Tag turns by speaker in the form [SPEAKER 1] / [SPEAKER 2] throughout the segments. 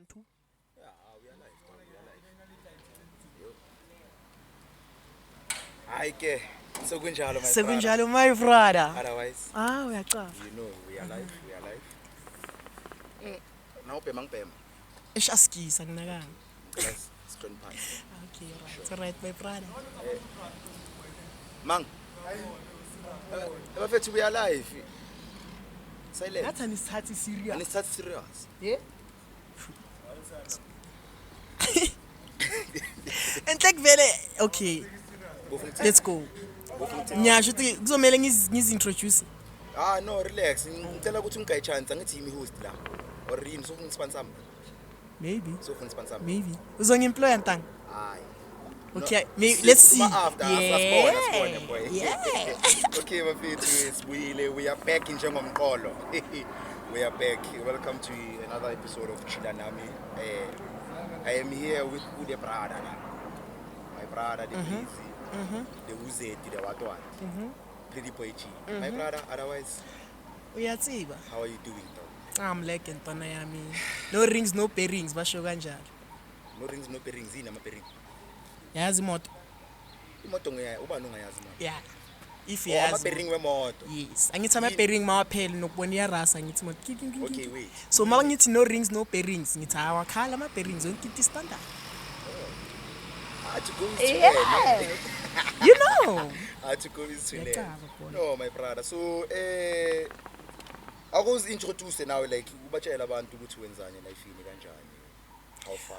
[SPEAKER 1] 1 2.
[SPEAKER 2] Yeah, we are live, dog. We are live. Yo. Hayi ke, sekunjalo my brother.
[SPEAKER 1] Sekunjalo my brother.
[SPEAKER 2] Otherwise,
[SPEAKER 1] Uyaqala.
[SPEAKER 2] you know, we are live, we are live. Now bhema ngibhema.
[SPEAKER 1] Eshaskisa nginakanga.
[SPEAKER 2] Ngicela sihloniphane.
[SPEAKER 1] Okay, right. It's right my brother.
[SPEAKER 2] Mang. Bafethu we are live. Silent.
[SPEAKER 1] Ngathi nisithathe serious.
[SPEAKER 2] Anisithathe serious.
[SPEAKER 1] Yeah. Enhle kuvele okay, let's go. Nyasho ukuthi kuzomela ngizintroduce.
[SPEAKER 2] Ah no, relax. Ngicela ukuthi ungikayi chance angithi yimi host la. Or yini sofuna sponsor sami?
[SPEAKER 1] Maybe.
[SPEAKER 2] Sofuna sponsor sami?
[SPEAKER 1] Maybe. Uzongiemploya ntanga?
[SPEAKER 2] Hayi.
[SPEAKER 1] Okay, let's see.
[SPEAKER 2] After asibona boy.
[SPEAKER 1] Yeah.
[SPEAKER 2] Okay, bafethu sibuyile. We are back njengomqolo. We are back. Welcome to another episode of Chila Nami. I am here with Ude brother. My brother, the Breezy, the Uzeti, the Watwan, Pretty Boy G. My brother, otherwise,
[SPEAKER 1] Uyatsiba.
[SPEAKER 2] how are you doing, dog?
[SPEAKER 1] I'm like ntwana yami. No rings, no pairings, basho kanjalo.
[SPEAKER 2] No rings, no pairings, yini ama-pairing?
[SPEAKER 1] Yazi imoto?
[SPEAKER 2] Imoto ubani ongayazi manje?
[SPEAKER 1] Yeah. If
[SPEAKER 2] Oh,
[SPEAKER 1] yazi.
[SPEAKER 2] ama-pairing wemoto.
[SPEAKER 1] Yes. Angithi ama-pairing mawaphela nokubona iyarasa ngithi imoto.
[SPEAKER 2] Okay, wait.
[SPEAKER 1] So mawangithi no rings, no pairings, ngithi awakhala ama-pairings yonke into standard.
[SPEAKER 2] To go
[SPEAKER 1] Yeah. You know.
[SPEAKER 2] to go is to
[SPEAKER 1] Ngiyacaba khona.
[SPEAKER 2] No, my brother. So, akuzi introduce now like ubatshela abantu ukuthi wenzani lifeini kanjani. How far?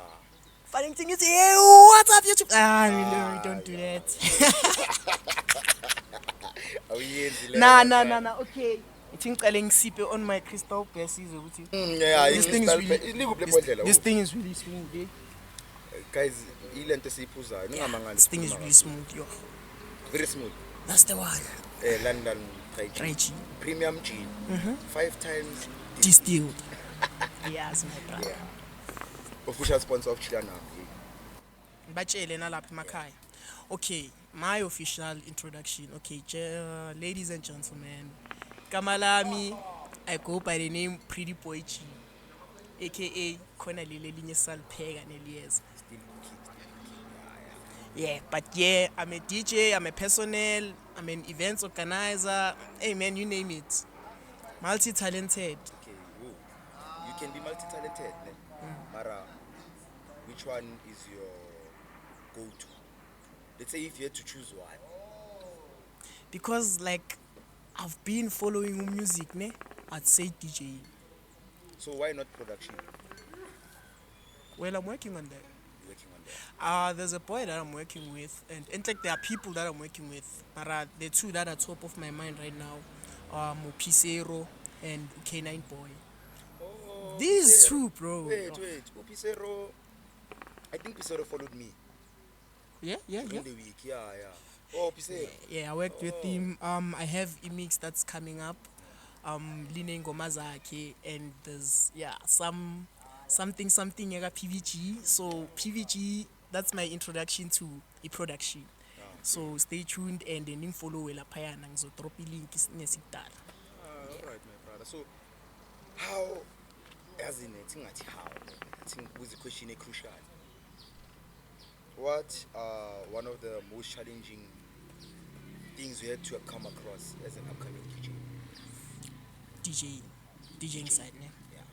[SPEAKER 1] Funny thing is, hey, what's up YouTube? We don't do that.
[SPEAKER 2] Awuyenzi le.
[SPEAKER 1] Nah. Okay. Ithi ngicela ngisipe on my crystal bear sizwe ukuthi
[SPEAKER 2] Yeah,
[SPEAKER 1] this thing is really
[SPEAKER 2] likuphi lebhodlela.
[SPEAKER 1] this thing is really smooth. Eh?
[SPEAKER 2] Guys, ilento esiyiphuzayo ningamangani.
[SPEAKER 1] This thing is really smooth, yo.
[SPEAKER 2] Very smooth.
[SPEAKER 1] That's the one.
[SPEAKER 2] London Dry
[SPEAKER 1] Dry
[SPEAKER 2] gin.
[SPEAKER 1] gin.
[SPEAKER 2] Premium gin. 5 times
[SPEAKER 1] Distilled. Yes, my brother.
[SPEAKER 2] yeah. Official sponsor of Chila Nami.
[SPEAKER 1] Batshele nalapha emakhaya. Okay, my official introduction. Okay, ladies and gentlemen. Kamalami, I go by the name Pretty Boy G, aka khona leli elinye salipheka neliyeza.
[SPEAKER 2] Still cooking.
[SPEAKER 1] Yeah, but yeah, I'm a DJ, I'm a personnel, I'm an events organizer. Hey man, you name it. Multi-talented.
[SPEAKER 2] Okay, whoa. You can be multi-talented, ne? Mara, which one is your go-to? Let's say if you had to choose one.
[SPEAKER 1] Because like I've been following music, ne? I'd say DJ.
[SPEAKER 2] So why not production?
[SPEAKER 1] Well, I'm working on that.
[SPEAKER 2] Working on that.
[SPEAKER 1] There's a boy that I'm working with, and in fact there are people that I'm working with, but the two that are top of my mind right now are Pisero and K9 Boy.
[SPEAKER 2] Oh,
[SPEAKER 1] These
[SPEAKER 2] Pisero.
[SPEAKER 1] two, bro.
[SPEAKER 2] Wait. Pisero. I think Pisero followed me
[SPEAKER 1] Yeah.
[SPEAKER 2] during the week. Yeah. Oh, Pisero.
[SPEAKER 1] Yeah, I worked with him. I have a mix that's coming up. Line ngoma zakhe, and there's something yaka PVG. So PVG, that's my introduction to a production. So stay tuned and then follow laphayana ngizodrop ilink nesidala.
[SPEAKER 2] Alright, my brother. So, how, as in it, how? I think was the question crucial. What are one of the most challenging things you had to come across as an upcoming DJ?
[SPEAKER 1] DJing side, ne?
[SPEAKER 2] Yeah.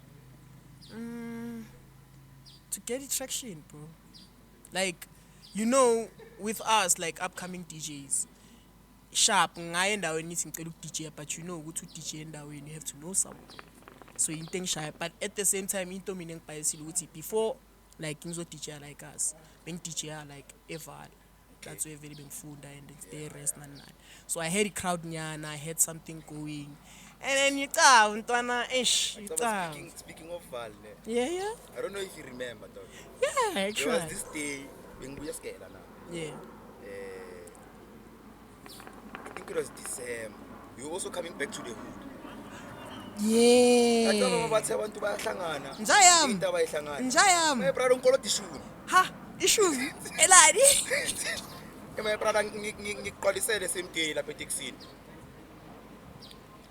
[SPEAKER 1] To get it traction, bro. Like, you know, with us, like upcoming DJs, sharp, ngaye endaweni nithi ngicela ukudj, but you know ukuthi udj endaweni you have to know someone. So into shy, but at the same time into mina ngibhayisile ukuthi before like ngizo DJ like us, beng DJ like ever. That's where very bengifunda and stay rest nani. So I had a crowd nyana, I had something going. And then you tell ntwana you tell.
[SPEAKER 2] Speaking of Val,
[SPEAKER 1] Yeah.
[SPEAKER 2] I don't know if you remember, dog.
[SPEAKER 1] Yeah,
[SPEAKER 2] There
[SPEAKER 1] actually.
[SPEAKER 2] was this day when we were scared now.
[SPEAKER 1] Yeah.
[SPEAKER 2] I think it was December. We were also coming back to the hood.
[SPEAKER 1] Yeah.
[SPEAKER 2] Bathi abantu bayahlangana.
[SPEAKER 1] Njayam.
[SPEAKER 2] Into abayihlangana.
[SPEAKER 1] Njayam.
[SPEAKER 2] My brother ngikoloda ishuni.
[SPEAKER 1] Ha, ishumi. Elani.
[SPEAKER 2] My brother ngiqolisele semday lapha eTexini.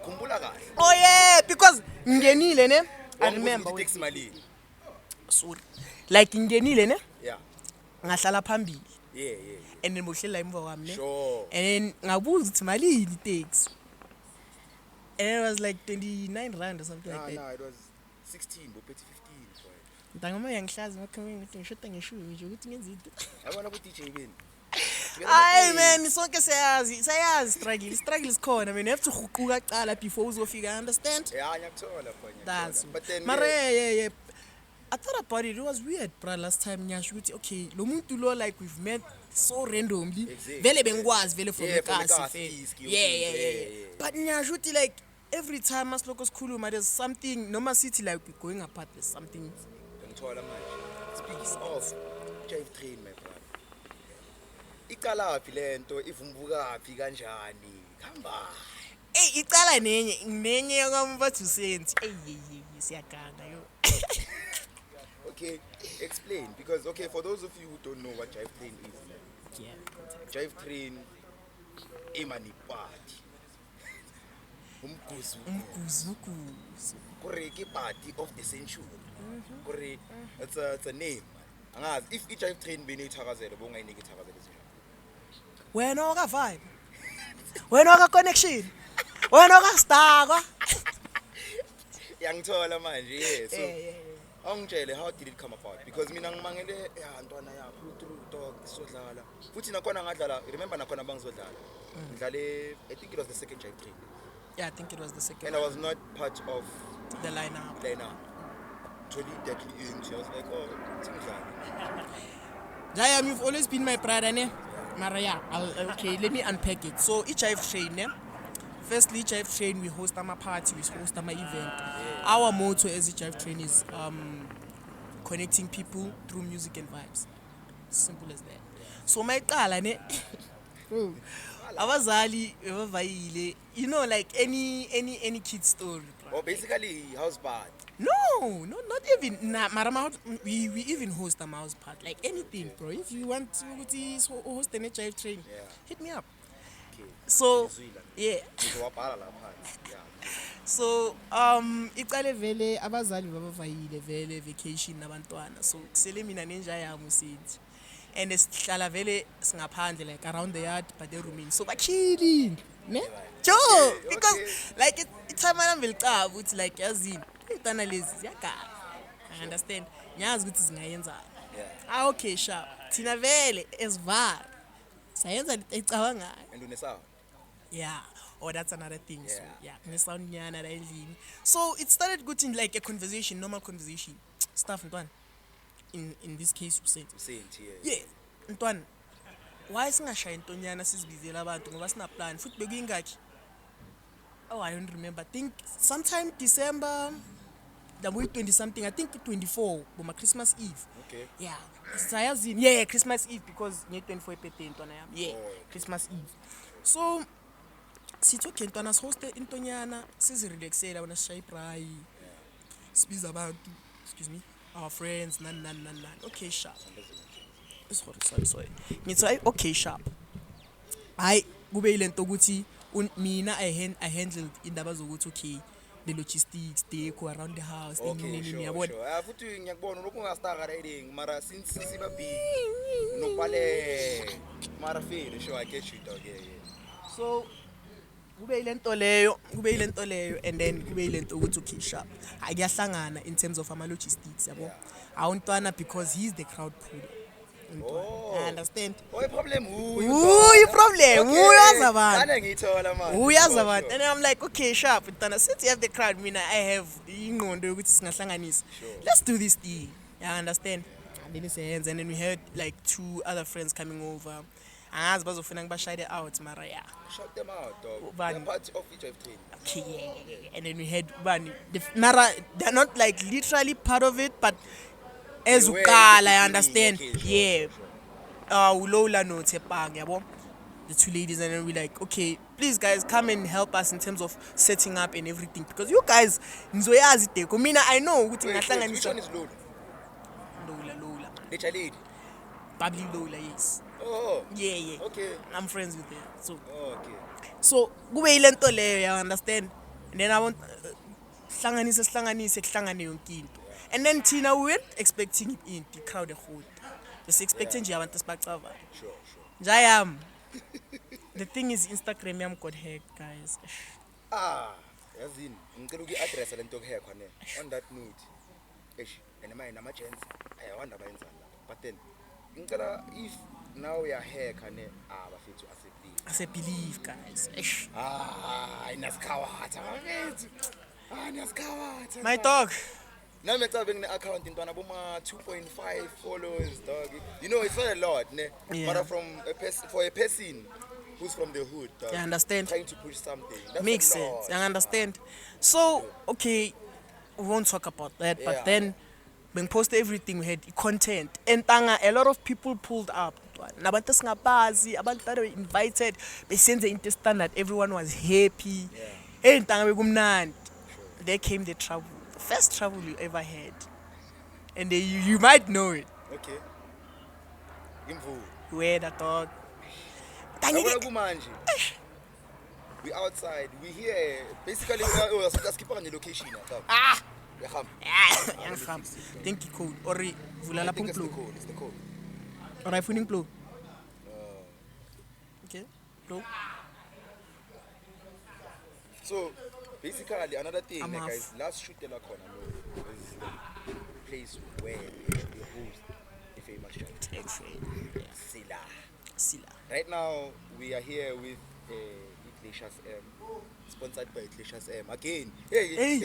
[SPEAKER 2] Khumbula kahle.
[SPEAKER 1] Oh yeah, because ngenile ne. I remember.
[SPEAKER 2] Taxi malini.
[SPEAKER 1] sorry like ngingenile ne
[SPEAKER 2] Yeah.
[SPEAKER 1] ngahlala phambili
[SPEAKER 2] Yeah.
[SPEAKER 1] and then bohlela emva kwami ne
[SPEAKER 2] Sure.
[SPEAKER 1] and then ngabuza ukuthi malini taxi and it was like 29 rand or something like that
[SPEAKER 2] No, it was 16, but 15, boy.
[SPEAKER 1] ntangama yangihlaza ngakhona ngithi ngishoda ngeshumi nje ukuthi ngenze into
[SPEAKER 2] Yabona ku DJ beni.
[SPEAKER 1] Ay man sonke siyazi struggle is khona man you have to huquka cala before uzofika understand
[SPEAKER 2] Yeah, ngiyakuthola mfowethu.
[SPEAKER 1] that's
[SPEAKER 2] But then
[SPEAKER 1] mara yeah I thought about it was weird bro last time nyasho ukuthi okay lo muntu lo like we've met so randomly
[SPEAKER 2] Exactly.
[SPEAKER 1] vele bengikwazi vele from
[SPEAKER 2] Yeah, from
[SPEAKER 1] ekasi
[SPEAKER 2] ekasi,
[SPEAKER 1] vele
[SPEAKER 2] iski,
[SPEAKER 1] yeah but nyasho ukuthi like every time masiloko sikhuluma there's something noma sithi like we're going apart there's something
[SPEAKER 2] ngithola manje. Speaks of Jive Train my brother. Iqalaphi lento ivumbukaphi kanjani? Khamba.
[SPEAKER 1] hey icala nenye yakwambathu senthi hey siyaganga yo
[SPEAKER 2] Okay, explain because okay for those of you who don't know what Jive Train is.
[SPEAKER 1] yeah
[SPEAKER 2] Jive Train imani party. Umguzu.
[SPEAKER 1] umguzu
[SPEAKER 2] Kore ke party of the century. Kore it's a name. Angazi if Jive Train bene ithakazela bongayinike ithakazela nje.
[SPEAKER 1] wena oka vibe wena oka connection wena oka star
[SPEAKER 2] Yangithola manje yeah so
[SPEAKER 1] yeah
[SPEAKER 2] angitshele how did it come about because mina ngimangele ya ntwana yakho through talk sodlala futhi nakhona ngadlala remember nakhona bangizodlala ngidlale I think it was the second Jive Train
[SPEAKER 1] yeah I think it was the second
[SPEAKER 2] and I was not part of
[SPEAKER 1] the lineup
[SPEAKER 2] lineup totally deadly in I was like oh ngidlala
[SPEAKER 1] Jayam, you've always been my brother ne mara yeah okay let me unpack it so each Jive Train ne firstly Jive Train we host ama party we host ama event our motto as a Jive Train is connecting people through music and vibes simple as that so my qala ne abazali bavayile you know like any kid story bro.
[SPEAKER 2] oh basically house party
[SPEAKER 1] No, not even. Nah, Marama, we even host a mouse part. Like anything, bro. If you want to host an Jive Train, hit me up.
[SPEAKER 2] okay
[SPEAKER 1] So, yeah.
[SPEAKER 2] ngizowabhala lapha yeah
[SPEAKER 1] So, iqale vele abazali babavayile vele vacation nabantwana. So, kusele mina nenja yami usithi. And sihlala vele singaphandle like around the yard but the room. So, bakilling. Ne? Joe,
[SPEAKER 2] Okay,
[SPEAKER 1] because
[SPEAKER 2] okay.
[SPEAKER 1] like it's time I'm vilcab, it's like yazini. Itana lezi ziyagala. I understand. Nyazi ukuthi singayenzana.
[SPEAKER 2] yeah
[SPEAKER 1] Okay, sharp. Thina vele esivar. Sayenza ecabanga.
[SPEAKER 2] and unesawa
[SPEAKER 1] Yeah. Oh, that's another thing. So,
[SPEAKER 2] Yeah.
[SPEAKER 1] yeah. Sound nyana la endlini. So, it started getting like a conversation, normal conversation. Stuff ntwana. In this case we said.
[SPEAKER 2] saint here
[SPEAKER 1] Yeah. Ntwana. Why singashaya intonyana sizibizela abantu ngoba sina plan futhi bekuyingakhi? Oh, I don't remember. I think sometime December the week 20 something. I think 24 boma Christmas Eve.
[SPEAKER 2] okay
[SPEAKER 1] Yeah. Sayazini. Yeah, Christmas Eve because nye 24 iphethe intwana yami. Yeah,
[SPEAKER 2] Oh.
[SPEAKER 1] Christmas Eve. So sithi okay intwana sihoste intonyana sizirelaxela wona sishaya ibray. Sibiza abantu, excuse me, our friends nan. Okay, sharp. Sorry. Ngithi okay, sharp. Hayi kube yilento ukuthi mina I handled indaba zokuthi okay the logistics deco around the house
[SPEAKER 2] okay
[SPEAKER 1] nini
[SPEAKER 2] sure
[SPEAKER 1] yabona
[SPEAKER 2] sure futhi ngiyakubona lokhu ungastarka riding mara since siba big nokubale mara feel sure I get you dog yeah
[SPEAKER 1] so kube yilento leyo and then kube yilento ukuthi okay sharp akuyahlangana in terms of ama logistics yabo awuntwana because he's the crowd puller
[SPEAKER 2] Oh.
[SPEAKER 1] I understand
[SPEAKER 2] oh problem
[SPEAKER 1] problem uyazi abantu
[SPEAKER 2] kana ngithola manje
[SPEAKER 1] uyazi abantu and I'm like okay sharp ntana since you have the crowd mina I have ingqondo yokuthi singahlanganisa let's do this thing you understand and then siyenza and then we had like 2 other friends coming over angazi bazofuna ngibashade out mara yeah
[SPEAKER 2] shout them out dog
[SPEAKER 1] Bani.
[SPEAKER 2] they're part of each of train
[SPEAKER 1] okay yeah. And then we had bani mara they're not like literally part of it but as
[SPEAKER 2] were in
[SPEAKER 1] uqala
[SPEAKER 2] the
[SPEAKER 1] I understand
[SPEAKER 2] beginning, okay,
[SPEAKER 1] yeah
[SPEAKER 2] sure.
[SPEAKER 1] ulola no Tepang yabo the 2 ladies and then we like okay please guys come and help us in terms of setting up and everything because you guys nizoyazi deko mina I know ukuthi
[SPEAKER 2] Wait, which
[SPEAKER 1] ngahlanganisa
[SPEAKER 2] one is load
[SPEAKER 1] lola
[SPEAKER 2] nature lead
[SPEAKER 1] bubbly lola yes
[SPEAKER 2] oh
[SPEAKER 1] yeah
[SPEAKER 2] okay
[SPEAKER 1] I'm friends with her so
[SPEAKER 2] okay
[SPEAKER 1] so kube yilento leyo you understand and then I want hlanganise kuhlangane yonke into And then Tina, we weren't expecting him in the crowd a whole. Just expecting nje abantu sibacava.
[SPEAKER 2] Sure.
[SPEAKER 1] Jayam. The thing is Instagram yam got hacked, guys.
[SPEAKER 2] Yazini, ngicela uku-address lento yokuhair khona. On that note, and manje nama-gents, ayawanda bayenzani lapha. But then, ngicela if now we are hair khona, bafethu asebelieve.
[SPEAKER 1] I say believe, guys.
[SPEAKER 2] Inaskawatha bafethu. Inaskawatha.
[SPEAKER 1] My dog.
[SPEAKER 2] Now I'm having an account in Panaboma 2.5 followers, dog. You know, it's not a lot, ne?
[SPEAKER 1] Yeah.
[SPEAKER 2] But for a person who's from the hood, dog,
[SPEAKER 1] You understand?
[SPEAKER 2] trying to push something. That's
[SPEAKER 1] Makes
[SPEAKER 2] a lot.
[SPEAKER 1] sense. I understand. So, okay, we won't talk about that,
[SPEAKER 2] Yeah.
[SPEAKER 1] but then when post everything we had content and a lot of people pulled up. Nabantu singabazi, abantu that were invited, they sent the standard, everyone was happy. Hey, there came the trouble. The first trouble you ever had. And you might know it.
[SPEAKER 2] Okay. Imvu.
[SPEAKER 1] Where the dog.
[SPEAKER 2] Yabona kumanje. We outside. We here. Basically, we are skipping on the location.
[SPEAKER 1] Yang think you code. Or vula la
[SPEAKER 2] I think it's the
[SPEAKER 1] plo.
[SPEAKER 2] code. It's the code.
[SPEAKER 1] Or iPhone plo. Okay. Plo.
[SPEAKER 2] So basically, another thing,
[SPEAKER 1] I'm
[SPEAKER 2] like,
[SPEAKER 1] off.
[SPEAKER 2] guys, last shoot the corner is the place where we actually host the famous show. Sila. Right now, we are here with Iglesias M, sponsored by Iglesias M. Again,
[SPEAKER 1] Hey,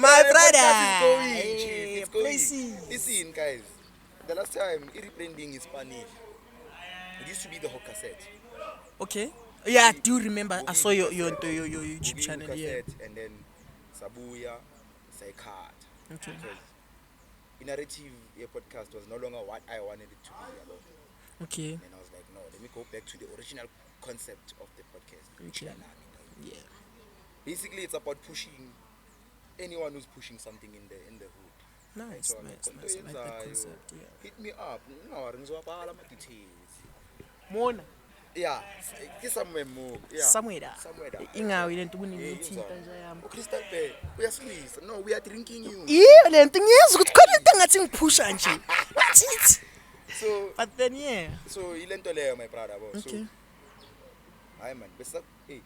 [SPEAKER 1] my brother.
[SPEAKER 2] podcast is going, chief.
[SPEAKER 1] Hey,
[SPEAKER 2] It's going.
[SPEAKER 1] places.
[SPEAKER 2] Listen, guys, the last time, rebranding is Spanish. It used to be the Hawk cassette.
[SPEAKER 1] Okay. Yeah, I do remember. I saw your YouTube
[SPEAKER 2] Ubi
[SPEAKER 1] channel.
[SPEAKER 2] cassette,
[SPEAKER 1] Yeah.
[SPEAKER 2] and then Sabuya, Saikat.
[SPEAKER 1] Okay.
[SPEAKER 2] Because the narrative your podcast was no longer what I wanted it to be about.
[SPEAKER 1] Okay.
[SPEAKER 2] And I was like, no, let me go back to the original concept of the podcast.
[SPEAKER 1] Okay.
[SPEAKER 2] Chilanami.
[SPEAKER 1] Yeah.
[SPEAKER 2] Basically, it's about pushing anyone who's pushing something in the hood.
[SPEAKER 1] Nice,
[SPEAKER 2] So,
[SPEAKER 1] nice.
[SPEAKER 2] konto
[SPEAKER 1] I like that
[SPEAKER 2] yenzayo,
[SPEAKER 1] concept. Yeah.
[SPEAKER 2] hit me up. No, ngizowabhala ama-details.
[SPEAKER 1] Mona.
[SPEAKER 2] Yeah, it's somewhere more. Yeah.
[SPEAKER 1] Somewhere there.
[SPEAKER 2] Somewhere there.
[SPEAKER 1] Ingawi lento
[SPEAKER 2] Yeah,
[SPEAKER 1] kunilithinta
[SPEAKER 2] inzalo.
[SPEAKER 1] nje yami.
[SPEAKER 2] Crystal Bay, uyasilisa. No, we are drinking you.
[SPEAKER 1] Yeah, lento ngiyezwa ukuthi khona into engathi ngiphusha nje. What it?
[SPEAKER 2] So,
[SPEAKER 1] But then yeah.
[SPEAKER 2] ilento leyo, my brother. Bo.
[SPEAKER 1] Okay.
[SPEAKER 2] So, hayi man, bese hey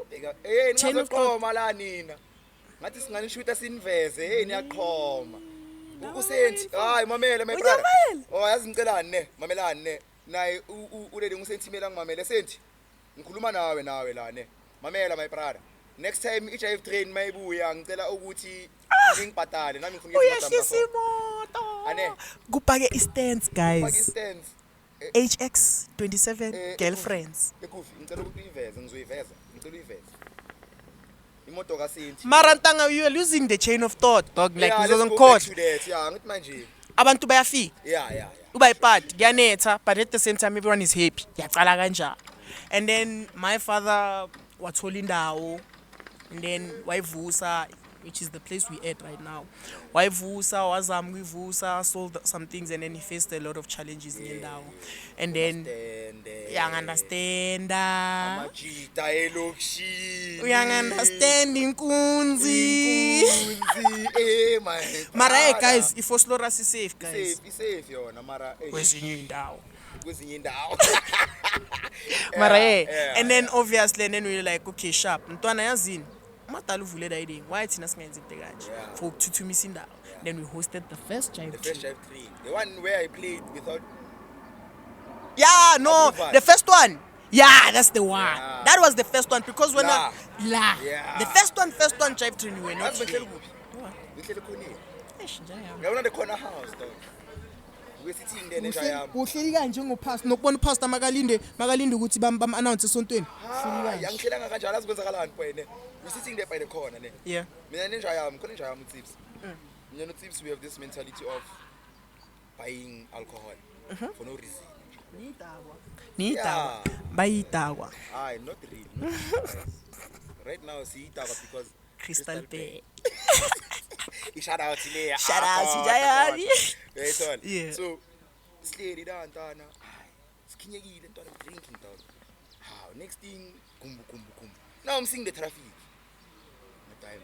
[SPEAKER 2] ubeka
[SPEAKER 1] Chain of
[SPEAKER 2] ningazoqhoma la nina. Ngathi singanishuta siniveze, hey niyaqhoma. Usenti, hayi mamela my brother.
[SPEAKER 1] Uyamamela?
[SPEAKER 2] Oh yazi ngicelani ne, mamelani ne. Naye uleli ngisentimela ngimamela senti. Ngikhuluma nawe la ne. Mamela my brother. Next time i-drive train mayibuya ngicela ukuthi ngingibhadale nami ngifuna
[SPEAKER 1] Uyehlisa imoto.
[SPEAKER 2] Ane.
[SPEAKER 1] Kupake i-stands guys.
[SPEAKER 2] Pakistans.
[SPEAKER 1] HX 27 girlfriends.
[SPEAKER 2] Ekufi ngicela ukuthi uyiveze ngizuyiveza ngicela uyiveze imoto kaSinthi
[SPEAKER 1] Marantanga, you are losing the chain of thought, dog. Like
[SPEAKER 2] yeah,
[SPEAKER 1] this
[SPEAKER 2] let's
[SPEAKER 1] doesn't
[SPEAKER 2] go
[SPEAKER 1] call.
[SPEAKER 2] back to that. Yeah, ngithi manje
[SPEAKER 1] Abantu bayafika.
[SPEAKER 2] yeah
[SPEAKER 1] Uba ipart kuyanetha, but at the same time everyone is happy. Yaqala kanjalo. And then my father wathola indawo, and then wayivusa, which is the place we at right now. Wayivusa, wazama ukuyivusa, sold some things, and then he faced a lot of challenges in indawo. And then uyang-understanda.
[SPEAKER 2] amajita elokishini
[SPEAKER 1] Uyang-understand inkunzi.
[SPEAKER 2] my
[SPEAKER 1] Mara hey guys, iFoslorus is safe guys.
[SPEAKER 2] safe yona mara
[SPEAKER 1] Kwezinye indawo.
[SPEAKER 2] kwezinye indawo
[SPEAKER 1] Mara hey.
[SPEAKER 2] yeah,
[SPEAKER 1] And then obviously, and then we were like, okay, sharp. Mntwana yazini. Umadala uvule la idea. Why thina singenzi into kanje?
[SPEAKER 2] Yeah.
[SPEAKER 1] For ukuthuthumisa indawo. Then we hosted the first jive
[SPEAKER 2] the first
[SPEAKER 1] trip.
[SPEAKER 2] drive train the one where I played without
[SPEAKER 1] Yeah, no,
[SPEAKER 2] Approval.
[SPEAKER 1] the first one. Yeah, that's the one.
[SPEAKER 2] Yeah.
[SPEAKER 1] That was the first one because when
[SPEAKER 2] La.
[SPEAKER 1] Yeah. The first one jive train we were not
[SPEAKER 2] yazi
[SPEAKER 1] there.
[SPEAKER 2] ngihleli kuphi ngihleli khonile
[SPEAKER 1] Eish, njaya.
[SPEAKER 2] ngiyabona the corner house dog kwesithini le nja yami
[SPEAKER 1] Uhleli kanje ngopastor nokubona upastor makalinde ukuthi bam announce esontweni.
[SPEAKER 2] hayi angihlela kanjalo azikwenzakalani wena we sitting there by the corner ne
[SPEAKER 1] Yeah.
[SPEAKER 2] mina nenja yami khona nenja yami uTips mina noTips we have this mentality of buying alcohol for no reason
[SPEAKER 1] Niyidakwa. Bayidakwa.
[SPEAKER 2] hayi not really not really. Right now siyidaba because
[SPEAKER 1] Crystal Bay.
[SPEAKER 2] shout out to Leah
[SPEAKER 1] Shout out to Jayani.
[SPEAKER 2] Yayithola
[SPEAKER 1] Yeah.
[SPEAKER 2] so sihleli la ntana hayi sikhinyekile ntwana drinking dog how next thing kumbu now I'm seeing the traffic no time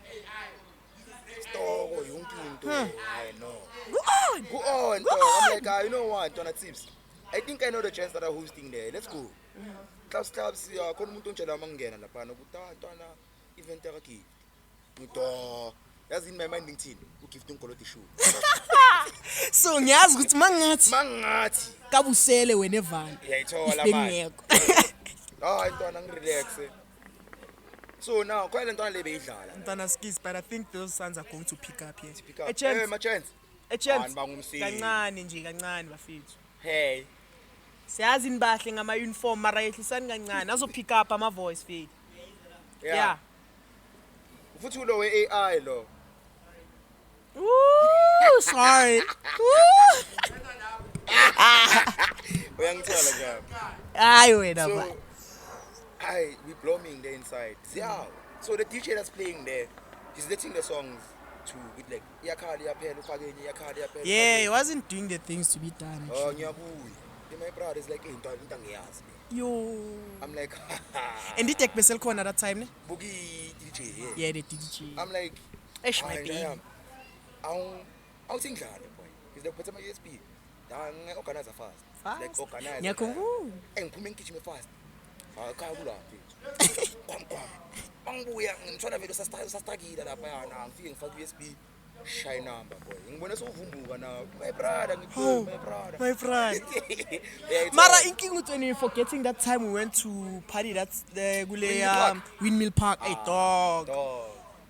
[SPEAKER 2] Stoko yonke into. I know.
[SPEAKER 1] Go on.
[SPEAKER 2] Go on, dog. I'm like, you know what, Donna Tips? I think I know the chance that are hosting there. Let's go. Clubs, yeah, khona umuntu onjela mangena lapha nokutana event yakhe. Ngito. Yazi in my mind ngithini? Ugift uNkoloti show.
[SPEAKER 1] So ngiyazi ukuthi
[SPEAKER 2] Mangathi.
[SPEAKER 1] kabusele wena evana.
[SPEAKER 2] Yayithola manje. Hayi ntwana ngirelaxe. So now, quite a little bit
[SPEAKER 1] Ntwana skis, but I think those sons are going to pick up here.
[SPEAKER 2] pick up.
[SPEAKER 1] A chance.
[SPEAKER 2] Hey, my chance.
[SPEAKER 1] A chance.
[SPEAKER 2] Bangumsini.
[SPEAKER 1] Kancane nje kancane bafethu.
[SPEAKER 2] Hey.
[SPEAKER 1] Siyazi inibahle ngama uniform mara yehlisani kancane azo pick up ama voice feed. Yeah.
[SPEAKER 2] Futhi ulo we AI lo.
[SPEAKER 1] Ooh, sorry.
[SPEAKER 2] Uyangithola nje.
[SPEAKER 1] Hayi wena ba.
[SPEAKER 2] So, we blooming there inside. Yeah. So the DJ that's playing there, he's letting the songs to with like yakhali yaphela ufakeni yakhali yaphela.
[SPEAKER 1] Yeah, he wasn't doing the things to be done.
[SPEAKER 2] Oh, ngiyabuya. My brother is like, hey, into angiyazi.
[SPEAKER 1] Yo.
[SPEAKER 2] I'm like,
[SPEAKER 1] And the tech besel khona that time ne?
[SPEAKER 2] Boogie DJ.
[SPEAKER 1] Yeah, the DJ.
[SPEAKER 2] I'm like,
[SPEAKER 1] Eish my baby.
[SPEAKER 2] I'll sing that boy. He's like, put my USB. I organize fast.
[SPEAKER 1] Fast?
[SPEAKER 2] Like organize.
[SPEAKER 1] Ngiyakhuluma.
[SPEAKER 2] Ngiphume ngigijime fast. Khaya kulaphi. Kwam. Angibuya ngithola vele sastakile lapha yana ngifike ngifaka USB shy number boy. Ngibona sovumbuka na my brother
[SPEAKER 1] Oh,
[SPEAKER 2] my brother.
[SPEAKER 1] my friend.
[SPEAKER 2] Yeah,
[SPEAKER 1] Mara inking when you forgetting that time we went to party that's the gule Windmill Park. Hey dog.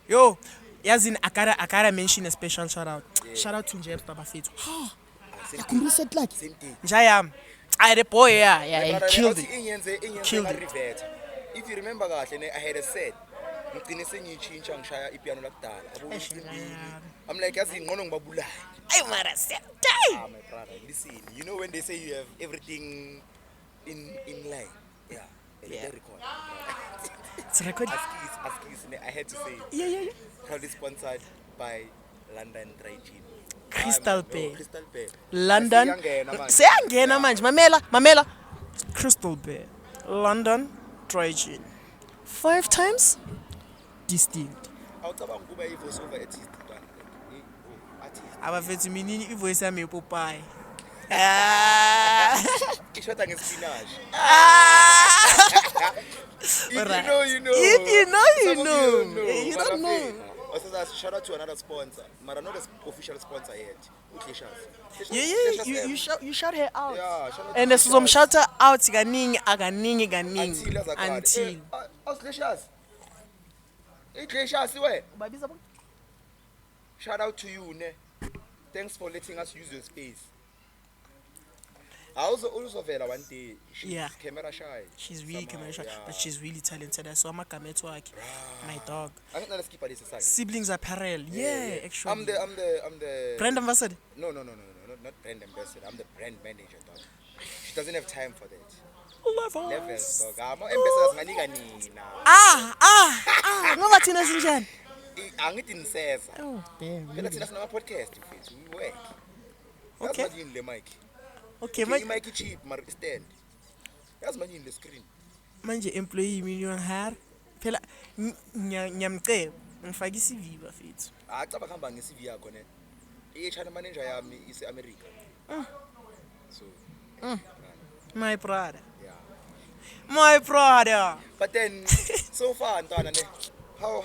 [SPEAKER 1] Yo, yazin akara mention a special shout out.
[SPEAKER 2] Yeah.
[SPEAKER 1] Shout out to James Baba Fetu.
[SPEAKER 2] Same
[SPEAKER 1] Yakumbisa set like
[SPEAKER 2] Same thing.
[SPEAKER 1] Njayam. I the boy yeah, he
[SPEAKER 2] Brother,
[SPEAKER 1] killed
[SPEAKER 2] awuthi
[SPEAKER 1] it.
[SPEAKER 2] inyenze
[SPEAKER 1] Killed it.
[SPEAKER 2] ngarivert. If you remember kahle I had a set. Ngigcine sengiyitshintsha ngishaya ipiano lakudala. I'm like yazi ngqono ngibabulala.
[SPEAKER 1] Ay mara set.
[SPEAKER 2] My brother, listen. You know when they say you have everything in line. Yeah.
[SPEAKER 1] Yeah.
[SPEAKER 2] They record.
[SPEAKER 1] It's record.
[SPEAKER 2] Askis, I had to say it.
[SPEAKER 1] Yeah.
[SPEAKER 2] Proudly sponsored by London Dry Gin.
[SPEAKER 1] Crystal Bay.
[SPEAKER 2] Crystal Bay.
[SPEAKER 1] London. Seyangena manje. Mamela. Crystal Bay. London Dry Gin. 5 times distinct.
[SPEAKER 2] Awucabanga kuba i-voice over artist ntwana. Artist.
[SPEAKER 1] Abafethu minini ivoice yami yopopayi.
[SPEAKER 2] Ishota ngespinach.
[SPEAKER 1] Alright.
[SPEAKER 2] You know.
[SPEAKER 1] If you know, you
[SPEAKER 2] Some of
[SPEAKER 1] know.
[SPEAKER 2] you
[SPEAKER 1] You don't know.
[SPEAKER 2] Also, shout out to another sponsor. But not the official sponsor yet. Ukleshas.
[SPEAKER 1] Yeah. You shout her out.
[SPEAKER 2] Yeah, shout out
[SPEAKER 1] And
[SPEAKER 2] to
[SPEAKER 1] there's some
[SPEAKER 2] Kleshas.
[SPEAKER 1] shout out kaningi.
[SPEAKER 2] Until. Ukleshas. Ukleshas we. Shout out to you, ne. Thanks for letting us use your space. I also felt one day she's
[SPEAKER 1] Yeah.
[SPEAKER 2] camera shy.
[SPEAKER 1] She's really
[SPEAKER 2] somehow,
[SPEAKER 1] commercial,
[SPEAKER 2] yeah.
[SPEAKER 1] but she's really talented. I saw Makameto Aki, my dog.
[SPEAKER 2] I'm not skip this aside.
[SPEAKER 1] Siblings apparel. Yeah, actually.
[SPEAKER 2] I'm the
[SPEAKER 1] brand ambassador.
[SPEAKER 2] No, not brand ambassador. I'm the brand manager, dog. She doesn't have time for that. Levels, dog. I'm ambassadors nganika nina.
[SPEAKER 1] Ngoba thina sinjani?
[SPEAKER 2] Angithi niseza.
[SPEAKER 1] Oh, damn.
[SPEAKER 2] Phela thina sina podcast mfethu. We work.
[SPEAKER 1] Okay.
[SPEAKER 2] Yazi manje le mic.
[SPEAKER 1] Okay,
[SPEAKER 2] The mic cheap, mar stand. Yazi manje le screen.
[SPEAKER 1] manje employee million hire. Phela ngiyamcela ngifaka iCV bafethu.
[SPEAKER 2] Acaba kuhamba nge-CV yakho ne. I-HR manager yami ise-America. So,
[SPEAKER 1] My brother.
[SPEAKER 2] yeah.
[SPEAKER 1] My brother.
[SPEAKER 2] But then, so far, ntwana ne, how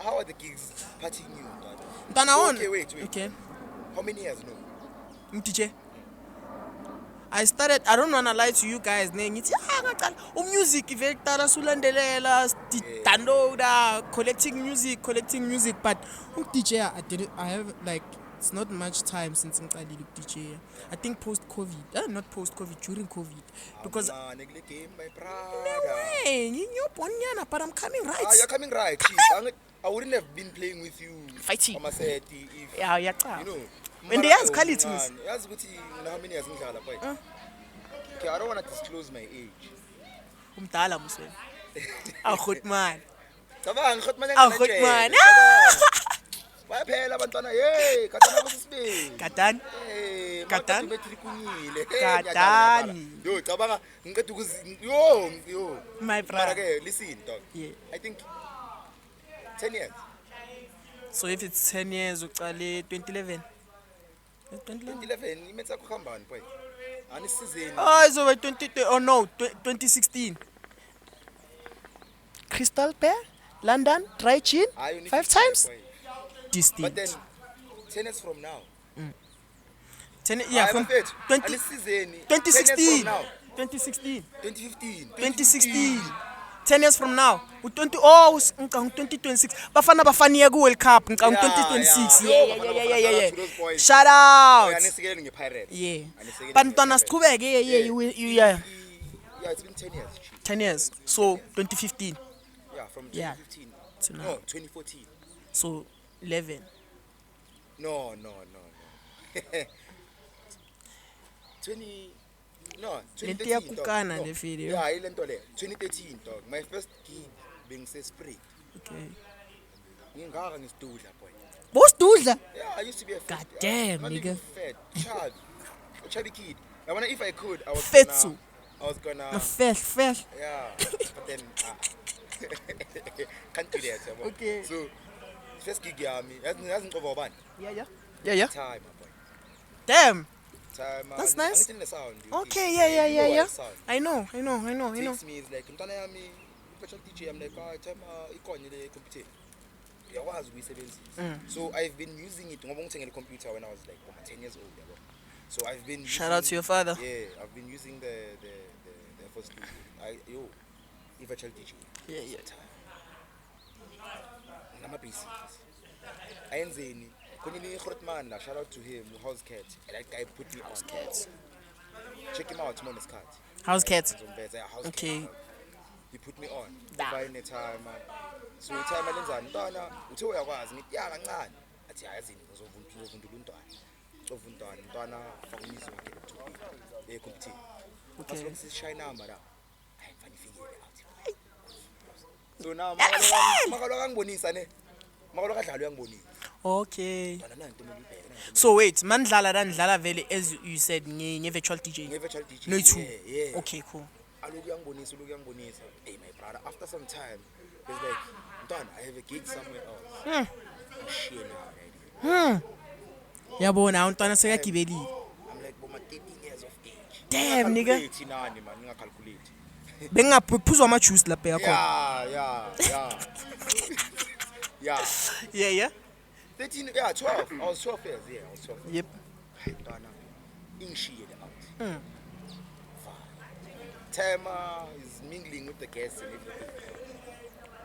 [SPEAKER 2] how are the gigs partying you, ntwana?
[SPEAKER 1] Ntwana on.
[SPEAKER 2] Okay, wait.
[SPEAKER 1] Okay.
[SPEAKER 2] How many years no?
[SPEAKER 1] DJ. I don't wanna lie to you guys, ngithi ngaqala music ivector sulandelela downloader collecting music but DJ I have like it's not much time since ngiqalile DJ. I think post COVID, not post COVID, during COVID because
[SPEAKER 2] Game, my brother.
[SPEAKER 1] hey, ngiyobonyana but I'm coming right.
[SPEAKER 2] You're coming right, chief. I wouldn't have been playing with you.
[SPEAKER 1] Fighting.
[SPEAKER 2] On my set if
[SPEAKER 1] Yeah, yeah.
[SPEAKER 2] you know.
[SPEAKER 1] When they ask quality
[SPEAKER 2] Yazi ukuthi how many years ngidlala boy. Okay, I don't want to disclose my age.
[SPEAKER 1] Umdala musweni. Awukhot man.
[SPEAKER 2] Cabanga ngikhothmane
[SPEAKER 1] Awukhot man.
[SPEAKER 2] Bayaphela abantwana hey katana kusibili.
[SPEAKER 1] Katani. Katani.
[SPEAKER 2] Metrikunyile.
[SPEAKER 1] Katani.
[SPEAKER 2] Yo cabanga ngicela yo.
[SPEAKER 1] My
[SPEAKER 2] Mara
[SPEAKER 1] brother.
[SPEAKER 2] ke listen dog.
[SPEAKER 1] Yeah.
[SPEAKER 2] I think 10 years.
[SPEAKER 1] So if it's 10 years, uqale 2011. 2011.
[SPEAKER 2] 2011 imenza kuhambani boy. Ani season.
[SPEAKER 1] Oh, it's over 2016. Crystal Pear, London, Dry Chin, 5 times.
[SPEAKER 2] Boy.
[SPEAKER 1] Distinct.
[SPEAKER 2] But then 10 years from now.
[SPEAKER 1] 10, yeah, from 20,
[SPEAKER 2] Ani season.
[SPEAKER 1] 2016.
[SPEAKER 2] 10 years from now.
[SPEAKER 1] 2016.
[SPEAKER 2] 2015.
[SPEAKER 1] 2016. 10 years from now. 2026. Bafana bafaniya ku World Cup. 2026. Yeah. Shout out.
[SPEAKER 2] Anisekele ngePirates.
[SPEAKER 1] Yeah. Bantwana siqhubeke. Yeah.
[SPEAKER 2] Yeah, it's been 10 years.
[SPEAKER 1] 10 years. So 2015.
[SPEAKER 2] Yeah, from
[SPEAKER 1] Yeah.
[SPEAKER 2] 2015.
[SPEAKER 1] To now.
[SPEAKER 2] No, 2014.
[SPEAKER 1] So 11.
[SPEAKER 2] No. 20 No,
[SPEAKER 1] Lento
[SPEAKER 2] 2013.
[SPEAKER 1] iyakukana
[SPEAKER 2] dog.
[SPEAKER 1] le video.
[SPEAKER 2] Yeah, ilento le. 2013 dog. My first gig being spray.
[SPEAKER 1] Okay.
[SPEAKER 2] Ngingaka ngisidudla boy.
[SPEAKER 1] Boss Dudla.
[SPEAKER 2] Yeah, I used to be a fat.
[SPEAKER 1] God damn,
[SPEAKER 2] not
[SPEAKER 1] nigga.
[SPEAKER 2] even fat. Chubby. A chubby kid. I wonder if I could, I was
[SPEAKER 1] Fetsu.
[SPEAKER 2] gonna
[SPEAKER 1] No fair.
[SPEAKER 2] yeah, but then can't do that. Yabo.
[SPEAKER 1] Okay.
[SPEAKER 2] So first gig yami, hasn't over one
[SPEAKER 1] Yeah.
[SPEAKER 2] time, my boy.
[SPEAKER 1] Damn.
[SPEAKER 2] Time.
[SPEAKER 1] That's nice.
[SPEAKER 2] I'm the sound.
[SPEAKER 1] Okay,
[SPEAKER 2] You know
[SPEAKER 1] yeah.
[SPEAKER 2] what sound.
[SPEAKER 1] I know.
[SPEAKER 2] Takes me is like mntana yami special DJ. I'm like time ikhona le computer. Yawazi ukuyisebenzisa. So I've been using it ngoba ngithengele computer when I was like 10 years old, yabo. So I've been
[SPEAKER 1] Shout out to your father.
[SPEAKER 2] Yeah, I've been using the FL Studio. Virtual DJ.
[SPEAKER 1] Yeah.
[SPEAKER 2] Ngama basics. Ayenzeni Kunini Grootman, shout out to him, House Cat. That guy put me on.
[SPEAKER 1] Cats.
[SPEAKER 2] Check him out, Monos Cat.
[SPEAKER 1] House Cats.
[SPEAKER 2] Okay.
[SPEAKER 1] Okay.
[SPEAKER 2] He put me on.
[SPEAKER 1] Da.
[SPEAKER 2] Find the time. So the time alenzani ntwana uthe uyakwazi ngithi ya kancane athi ayazini uzovundula ntwana fakumisa wakhe laptop computer.
[SPEAKER 1] Okay.
[SPEAKER 2] Base sishaya number la. Hayi mfana ifikile out. So now makalo kangibonisa ne. Makalo kadlala uyangibonisa.
[SPEAKER 1] Okay.
[SPEAKER 2] Ntwana nanto mebibheke.
[SPEAKER 1] So wait, mandlala vele as you said virtual DJ.
[SPEAKER 2] Virtual DJ.
[SPEAKER 1] No too.
[SPEAKER 2] Yeah.
[SPEAKER 1] Okay, cool.
[SPEAKER 2] Aloku yangibonisa. Hey my brother, after some time it's like done, I have a gig somewhere else. Shit now.
[SPEAKER 1] Yabona untwana sekagibelile.
[SPEAKER 2] I'm like, but my 13 years of age.
[SPEAKER 1] Damn, nigga.
[SPEAKER 2] Nani man, ngicalculate.
[SPEAKER 1] Bengaphuzwa ama juice lapha yakho.
[SPEAKER 2] Yeah.
[SPEAKER 1] Yeah.
[SPEAKER 2] 13, yeah, 12. I was 12 years. Yeah, I was 12.
[SPEAKER 1] Yep.
[SPEAKER 2] Hey, Donna, initiated out. Timer is mingling with the guests and everything.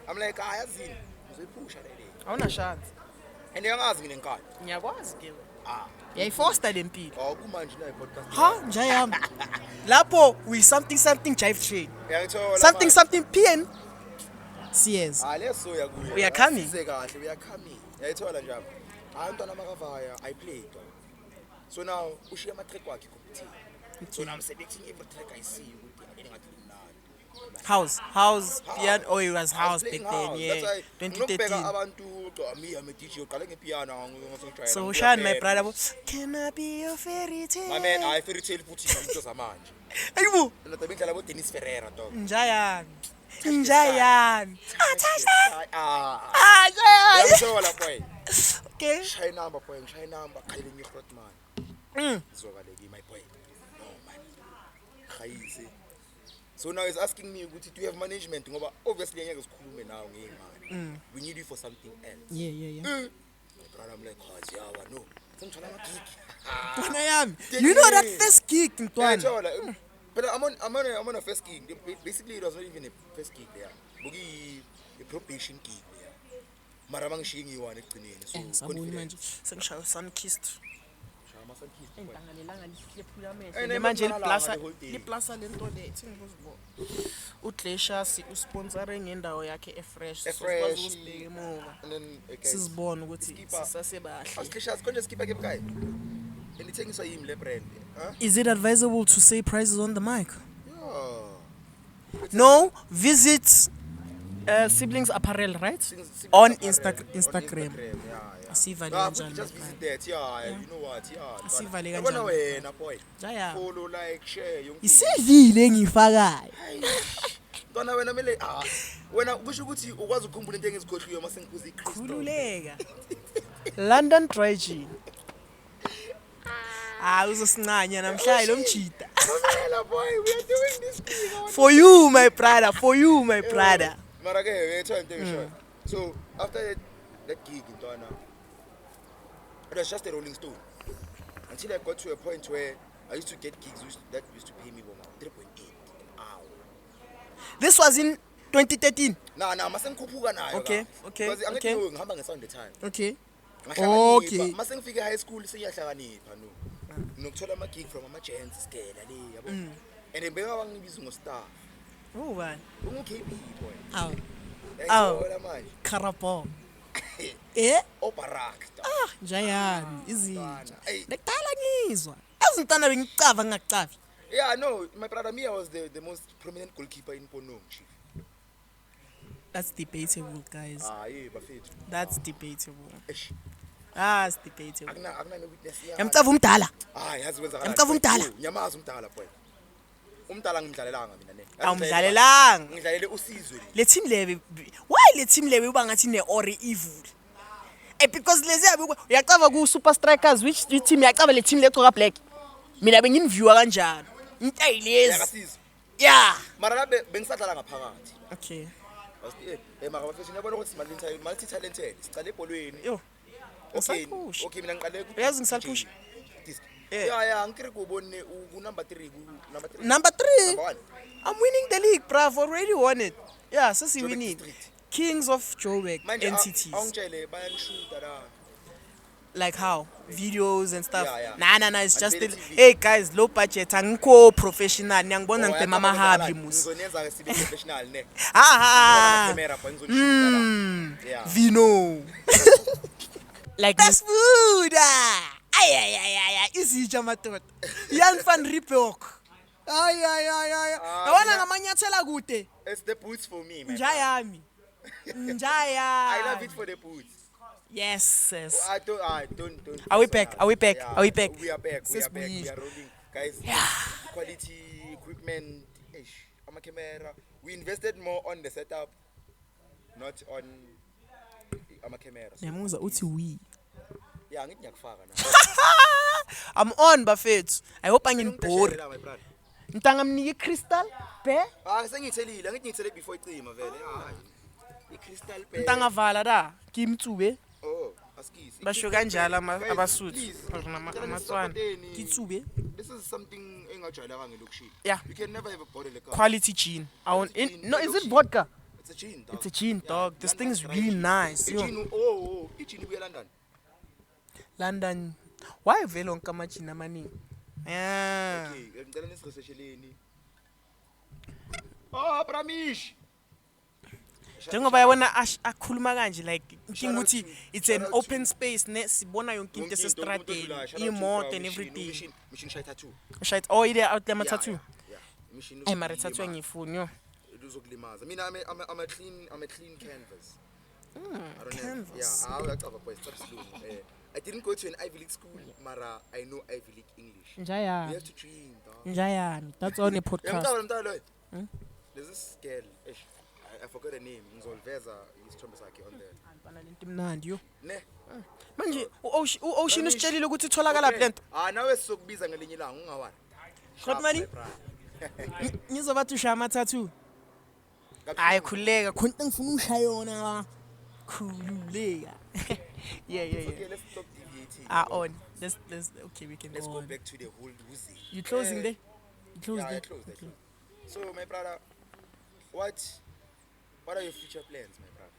[SPEAKER 2] I'm like, yazini, uzoyiphusha le day.
[SPEAKER 1] Awuna chance.
[SPEAKER 2] And yangazi mina enkani.
[SPEAKER 1] Ngiyakwazi ke.
[SPEAKER 2] Ah,
[SPEAKER 1] Yayifoster lempilo.
[SPEAKER 2] kumanje na podcast.
[SPEAKER 1] Ha, njayami. Lapho we something jive train.
[SPEAKER 2] Uyangithola.
[SPEAKER 1] Something PN. CS.
[SPEAKER 2] Leso yakuya.
[SPEAKER 1] We are coming.
[SPEAKER 2] Size kahle, we are coming. Yayithola njalo. Ntwana makavaya, I played. So now ushiya ama track wakhe computer. So now I'm selecting every track I see ukuthi engathi mnandi.
[SPEAKER 1] House piano. Oh, it was house back then. Yeah.
[SPEAKER 2] Ngibheka
[SPEAKER 1] 2013.
[SPEAKER 2] abantu ami am DJ uqale ngepiano ngizojayela.
[SPEAKER 1] So Shan, my brother, can I be your fairy tale?
[SPEAKER 2] My man, I fairy tale futhi into zamanje.
[SPEAKER 1] Ayibo.
[SPEAKER 2] Ndoda bendlela bo Dennis Ferreira dog.
[SPEAKER 1] Njayani.
[SPEAKER 2] Njayani.
[SPEAKER 1] Njayani.
[SPEAKER 2] Yamthola boy.
[SPEAKER 1] Okay.
[SPEAKER 2] Shy number boy, shy number khalele ngihrotman. Zobaleki my boy. No man. Khayisi. So now he's asking me ukuthi do you have management ngoba obviously angeke sikhulume nawe ngeimali. We need you for something else.
[SPEAKER 1] Yeah.
[SPEAKER 2] My brother, I'm like, oh, yeah, no. Sengithola ama gig.
[SPEAKER 1] Ntwana yami. You know that first gig ntwana.
[SPEAKER 2] But I'm on a first gig. Basically, it was not even a first gig there. Buki a probation gig there. Mara mangishiye ngiyiwana ekugcineni. So
[SPEAKER 1] Sabuni manje sengishayo sunkissed.
[SPEAKER 2] Shama Sunkissed.
[SPEAKER 1] Engilangalelanga lihlephuya
[SPEAKER 2] Ene
[SPEAKER 1] amehlo. Manje
[SPEAKER 2] liplaza
[SPEAKER 1] liplaza lento le thingizibona. uGlacious usponsore ngendawo yakhe efresh.
[SPEAKER 2] Fresh.
[SPEAKER 1] Usibheke emuva.
[SPEAKER 2] And then okay.
[SPEAKER 1] Sizibona ukuthi
[SPEAKER 2] Skipper.
[SPEAKER 1] sisasebahle.
[SPEAKER 2] Asklishas konje skipper ke bukai. Elithengiswa yimi le brand.
[SPEAKER 1] Is it advisable to say prices on the mic?
[SPEAKER 2] Yeah.
[SPEAKER 1] No, visit Siblings Apparel, right? On Instagram.
[SPEAKER 2] Yeah.
[SPEAKER 1] Asivale
[SPEAKER 2] No,
[SPEAKER 1] kanjani
[SPEAKER 2] just
[SPEAKER 1] lapha.
[SPEAKER 2] visit that. Yeah, you know what? Yeah.
[SPEAKER 1] Asivale
[SPEAKER 2] Yabona
[SPEAKER 1] kanjani.
[SPEAKER 2] wena boy.
[SPEAKER 1] Jaya.
[SPEAKER 2] Follow, like, share.
[SPEAKER 1] Isivile engifakayo.
[SPEAKER 2] Ntwana wena mele wena kusho ukuthi ukwazi ukukhumbula into engizikhohliwe mase ngikuza iChristo.
[SPEAKER 1] Khululeka. London Dry Gin. Uzosincanya namhlanje lo mjida.
[SPEAKER 2] Mamela boy, we are doing this thing.
[SPEAKER 1] For you my brother, for you my brother.
[SPEAKER 2] Mara ke we try to short. So after that gig in Ntwana, it was just a rolling stone. Until I got to a point where I used to get gigs that used to pay me 3.8 an hour.
[SPEAKER 1] This was in 2013.
[SPEAKER 2] Nah, mase ngikhuphuka nayo.
[SPEAKER 1] Okay.
[SPEAKER 2] Because angithi ngihamba ngesound the time.
[SPEAKER 1] Okay.
[SPEAKER 2] Ngahlakanipha. Mase ngifike high school seyahlakanipha no. Nokuthola ama gig from ama gents stela le yabo. And beka bangibiza ngo-staff.
[SPEAKER 1] Oh man.
[SPEAKER 2] Ungu-KB boy.
[SPEAKER 1] Aw.
[SPEAKER 2] Manje.
[SPEAKER 1] Karabo.
[SPEAKER 2] Obarak.
[SPEAKER 1] Njayani izinto.
[SPEAKER 2] Hey.
[SPEAKER 1] Nekudala ngizwa. Ezintana bengicava ngingacavi.
[SPEAKER 2] Yeah, no, my brother Mia was the most prominent goalkeeper in Ponong, chief.
[SPEAKER 1] That's debatable, guys.
[SPEAKER 2] Yeah, bafethu.
[SPEAKER 1] That's debatable.
[SPEAKER 2] Eish.
[SPEAKER 1] That's debatable.
[SPEAKER 2] Akuna witness ya.
[SPEAKER 1] Yamcava umdala.
[SPEAKER 2] Yazi kwenzakala.
[SPEAKER 1] Yamcava umdala.
[SPEAKER 2] Nyamaza umdala boy. Umdala ngimdlalelanga mina ne.
[SPEAKER 1] Awumdlalelanga.
[SPEAKER 2] Ngidlalele uSizwe.
[SPEAKER 1] Le team lebe. Why le team lebe uba ngathi ne ori evil? Because lezi yabe uyacava ku Super Strikers which team yacava le team leqoka black. Mina benginviewa kanjalo. Into ayilezi.
[SPEAKER 2] Yakasizwe.
[SPEAKER 1] Yeah.
[SPEAKER 2] Mara la bengisadlala ngaphakathi.
[SPEAKER 1] Okay.
[SPEAKER 2] Mara bafethu yabona ukuthi multi talented. Sicale ebholweni.
[SPEAKER 1] Yo.
[SPEAKER 2] Okay, mina ngiqale ku.
[SPEAKER 1] Uyazi ngisaphusha.
[SPEAKER 2] Yeah, ngikiri kubone ku number 3
[SPEAKER 1] Number 3.
[SPEAKER 2] Number 1.
[SPEAKER 1] I'm winning the league, bruv. Already won it. Yeah, so see
[SPEAKER 2] Joburg
[SPEAKER 1] winning.
[SPEAKER 2] District.
[SPEAKER 1] Kings of Joburg
[SPEAKER 2] Manje
[SPEAKER 1] entities.
[SPEAKER 2] awungitshele bayanishuta la.
[SPEAKER 1] Like how? Videos and stuff.
[SPEAKER 2] Yeah.
[SPEAKER 1] Nah, it's just
[SPEAKER 2] Unveil TV.
[SPEAKER 1] hey guys, low budget. Angiko professional. Ngiyangibona ngite mama happy mus.
[SPEAKER 2] Ngizonenza sibe professional ne.
[SPEAKER 1] Camera
[SPEAKER 2] point ngizoshuta la. Yeah.
[SPEAKER 1] Vino. Like that's food. Ay. Izitsha madoda. Young fan Reebok. Ay. Yabona ngamanyathela kude.
[SPEAKER 2] It's the boots for me, man.
[SPEAKER 1] Njayami.
[SPEAKER 2] I love it for the boots.
[SPEAKER 1] Yes.
[SPEAKER 2] I don't.
[SPEAKER 1] Are we back?
[SPEAKER 2] Yeah.
[SPEAKER 1] We are back.
[SPEAKER 2] We are
[SPEAKER 1] Sis
[SPEAKER 2] back. We
[SPEAKER 1] Buyile.
[SPEAKER 2] are rolling, guys. Quality equipment. On my camera. We invested more on the setup, not on my camera.
[SPEAKER 1] Ngiyamuza uthi we.
[SPEAKER 2] Yeah, ngithi ngiyakufaka na.
[SPEAKER 1] I'm on bafethu. I hope angibore.
[SPEAKER 2] My brother.
[SPEAKER 1] Ntanga mnike crystal bear.
[SPEAKER 2] Sengithelile. Ngithi ngithele before icima vele. I-crystal bear.
[SPEAKER 1] Ntanga vala da. Kimtsube.
[SPEAKER 2] Oh, askisi.
[SPEAKER 1] Basho kanjalo
[SPEAKER 2] Guys,
[SPEAKER 1] abasuthi.
[SPEAKER 2] please,
[SPEAKER 1] Amatswana. Kitsube.
[SPEAKER 2] This is something engajwayelanga ngelokishini.
[SPEAKER 1] Yeah.
[SPEAKER 2] You can never have a bottle of
[SPEAKER 1] Quality gin. No, is it
[SPEAKER 2] Gin.
[SPEAKER 1] vodka?
[SPEAKER 2] It's a gin, dog.
[SPEAKER 1] It's a gin, dog. This thing is
[SPEAKER 2] London
[SPEAKER 1] really
[SPEAKER 2] dry
[SPEAKER 1] nice.
[SPEAKER 2] gin.
[SPEAKER 1] Yo.
[SPEAKER 2] Gin ibuya London.
[SPEAKER 1] London. Why vele onke amagin amaningi? Yeah.
[SPEAKER 2] Okay, ngicela nisiresearcheleni. Oh, Bramish.
[SPEAKER 1] Njengoba yabona akhuluma kanje like
[SPEAKER 2] Shout
[SPEAKER 1] nkinga
[SPEAKER 2] out
[SPEAKER 1] ukuthi
[SPEAKER 2] to-
[SPEAKER 1] it's
[SPEAKER 2] shout
[SPEAKER 1] an
[SPEAKER 2] out
[SPEAKER 1] open space ne sibona yonke into
[SPEAKER 2] Umuntu
[SPEAKER 1] esestradeni,
[SPEAKER 2] odlulayo, shout out to
[SPEAKER 1] imoto
[SPEAKER 2] Bra
[SPEAKER 1] and
[SPEAKER 2] Mission,
[SPEAKER 1] everything.
[SPEAKER 2] Mission shy tattoo.
[SPEAKER 1] Shite oh ile out there tattoo.
[SPEAKER 2] Yeah. Mission
[SPEAKER 1] Ay mara tattoo ngifuni yo.
[SPEAKER 2] uzokulimaza. Mina I'm a clean canvas. I don't
[SPEAKER 1] canvas.
[SPEAKER 2] have, yeah, I have a boy stop slow. I didn't go to an Ivy League school, mara I know Ivy League English. We
[SPEAKER 1] Njayami.
[SPEAKER 2] have to dream, dog.
[SPEAKER 1] Njayami. That's on a podcast.
[SPEAKER 2] Mntalo. There's this girl. I forgot her name. Ngizolveza isithombe sakhe on there.
[SPEAKER 1] Bana lento imnandi yo.
[SPEAKER 2] Ne?
[SPEAKER 1] Manje u-Ocean usitshelile ukuthi itholakala lapha lento.
[SPEAKER 2] Nawe sizokubiza ngelinye ilanga ungawani.
[SPEAKER 1] Kodwa mani ngizobathi ushaya ama tattoo. Hayi khuleka khona ngifuna ushaya yona. Khululeka. Yeah.
[SPEAKER 2] Okay, let's stop deviating.
[SPEAKER 1] On. Let's okay, we can
[SPEAKER 2] Let's
[SPEAKER 1] go
[SPEAKER 2] go
[SPEAKER 1] on.
[SPEAKER 2] back to the whole Wuzi.
[SPEAKER 1] You closing there? You close
[SPEAKER 2] Yeah, I
[SPEAKER 1] there?
[SPEAKER 2] closed. So, my brother, what are your future plans, my brother?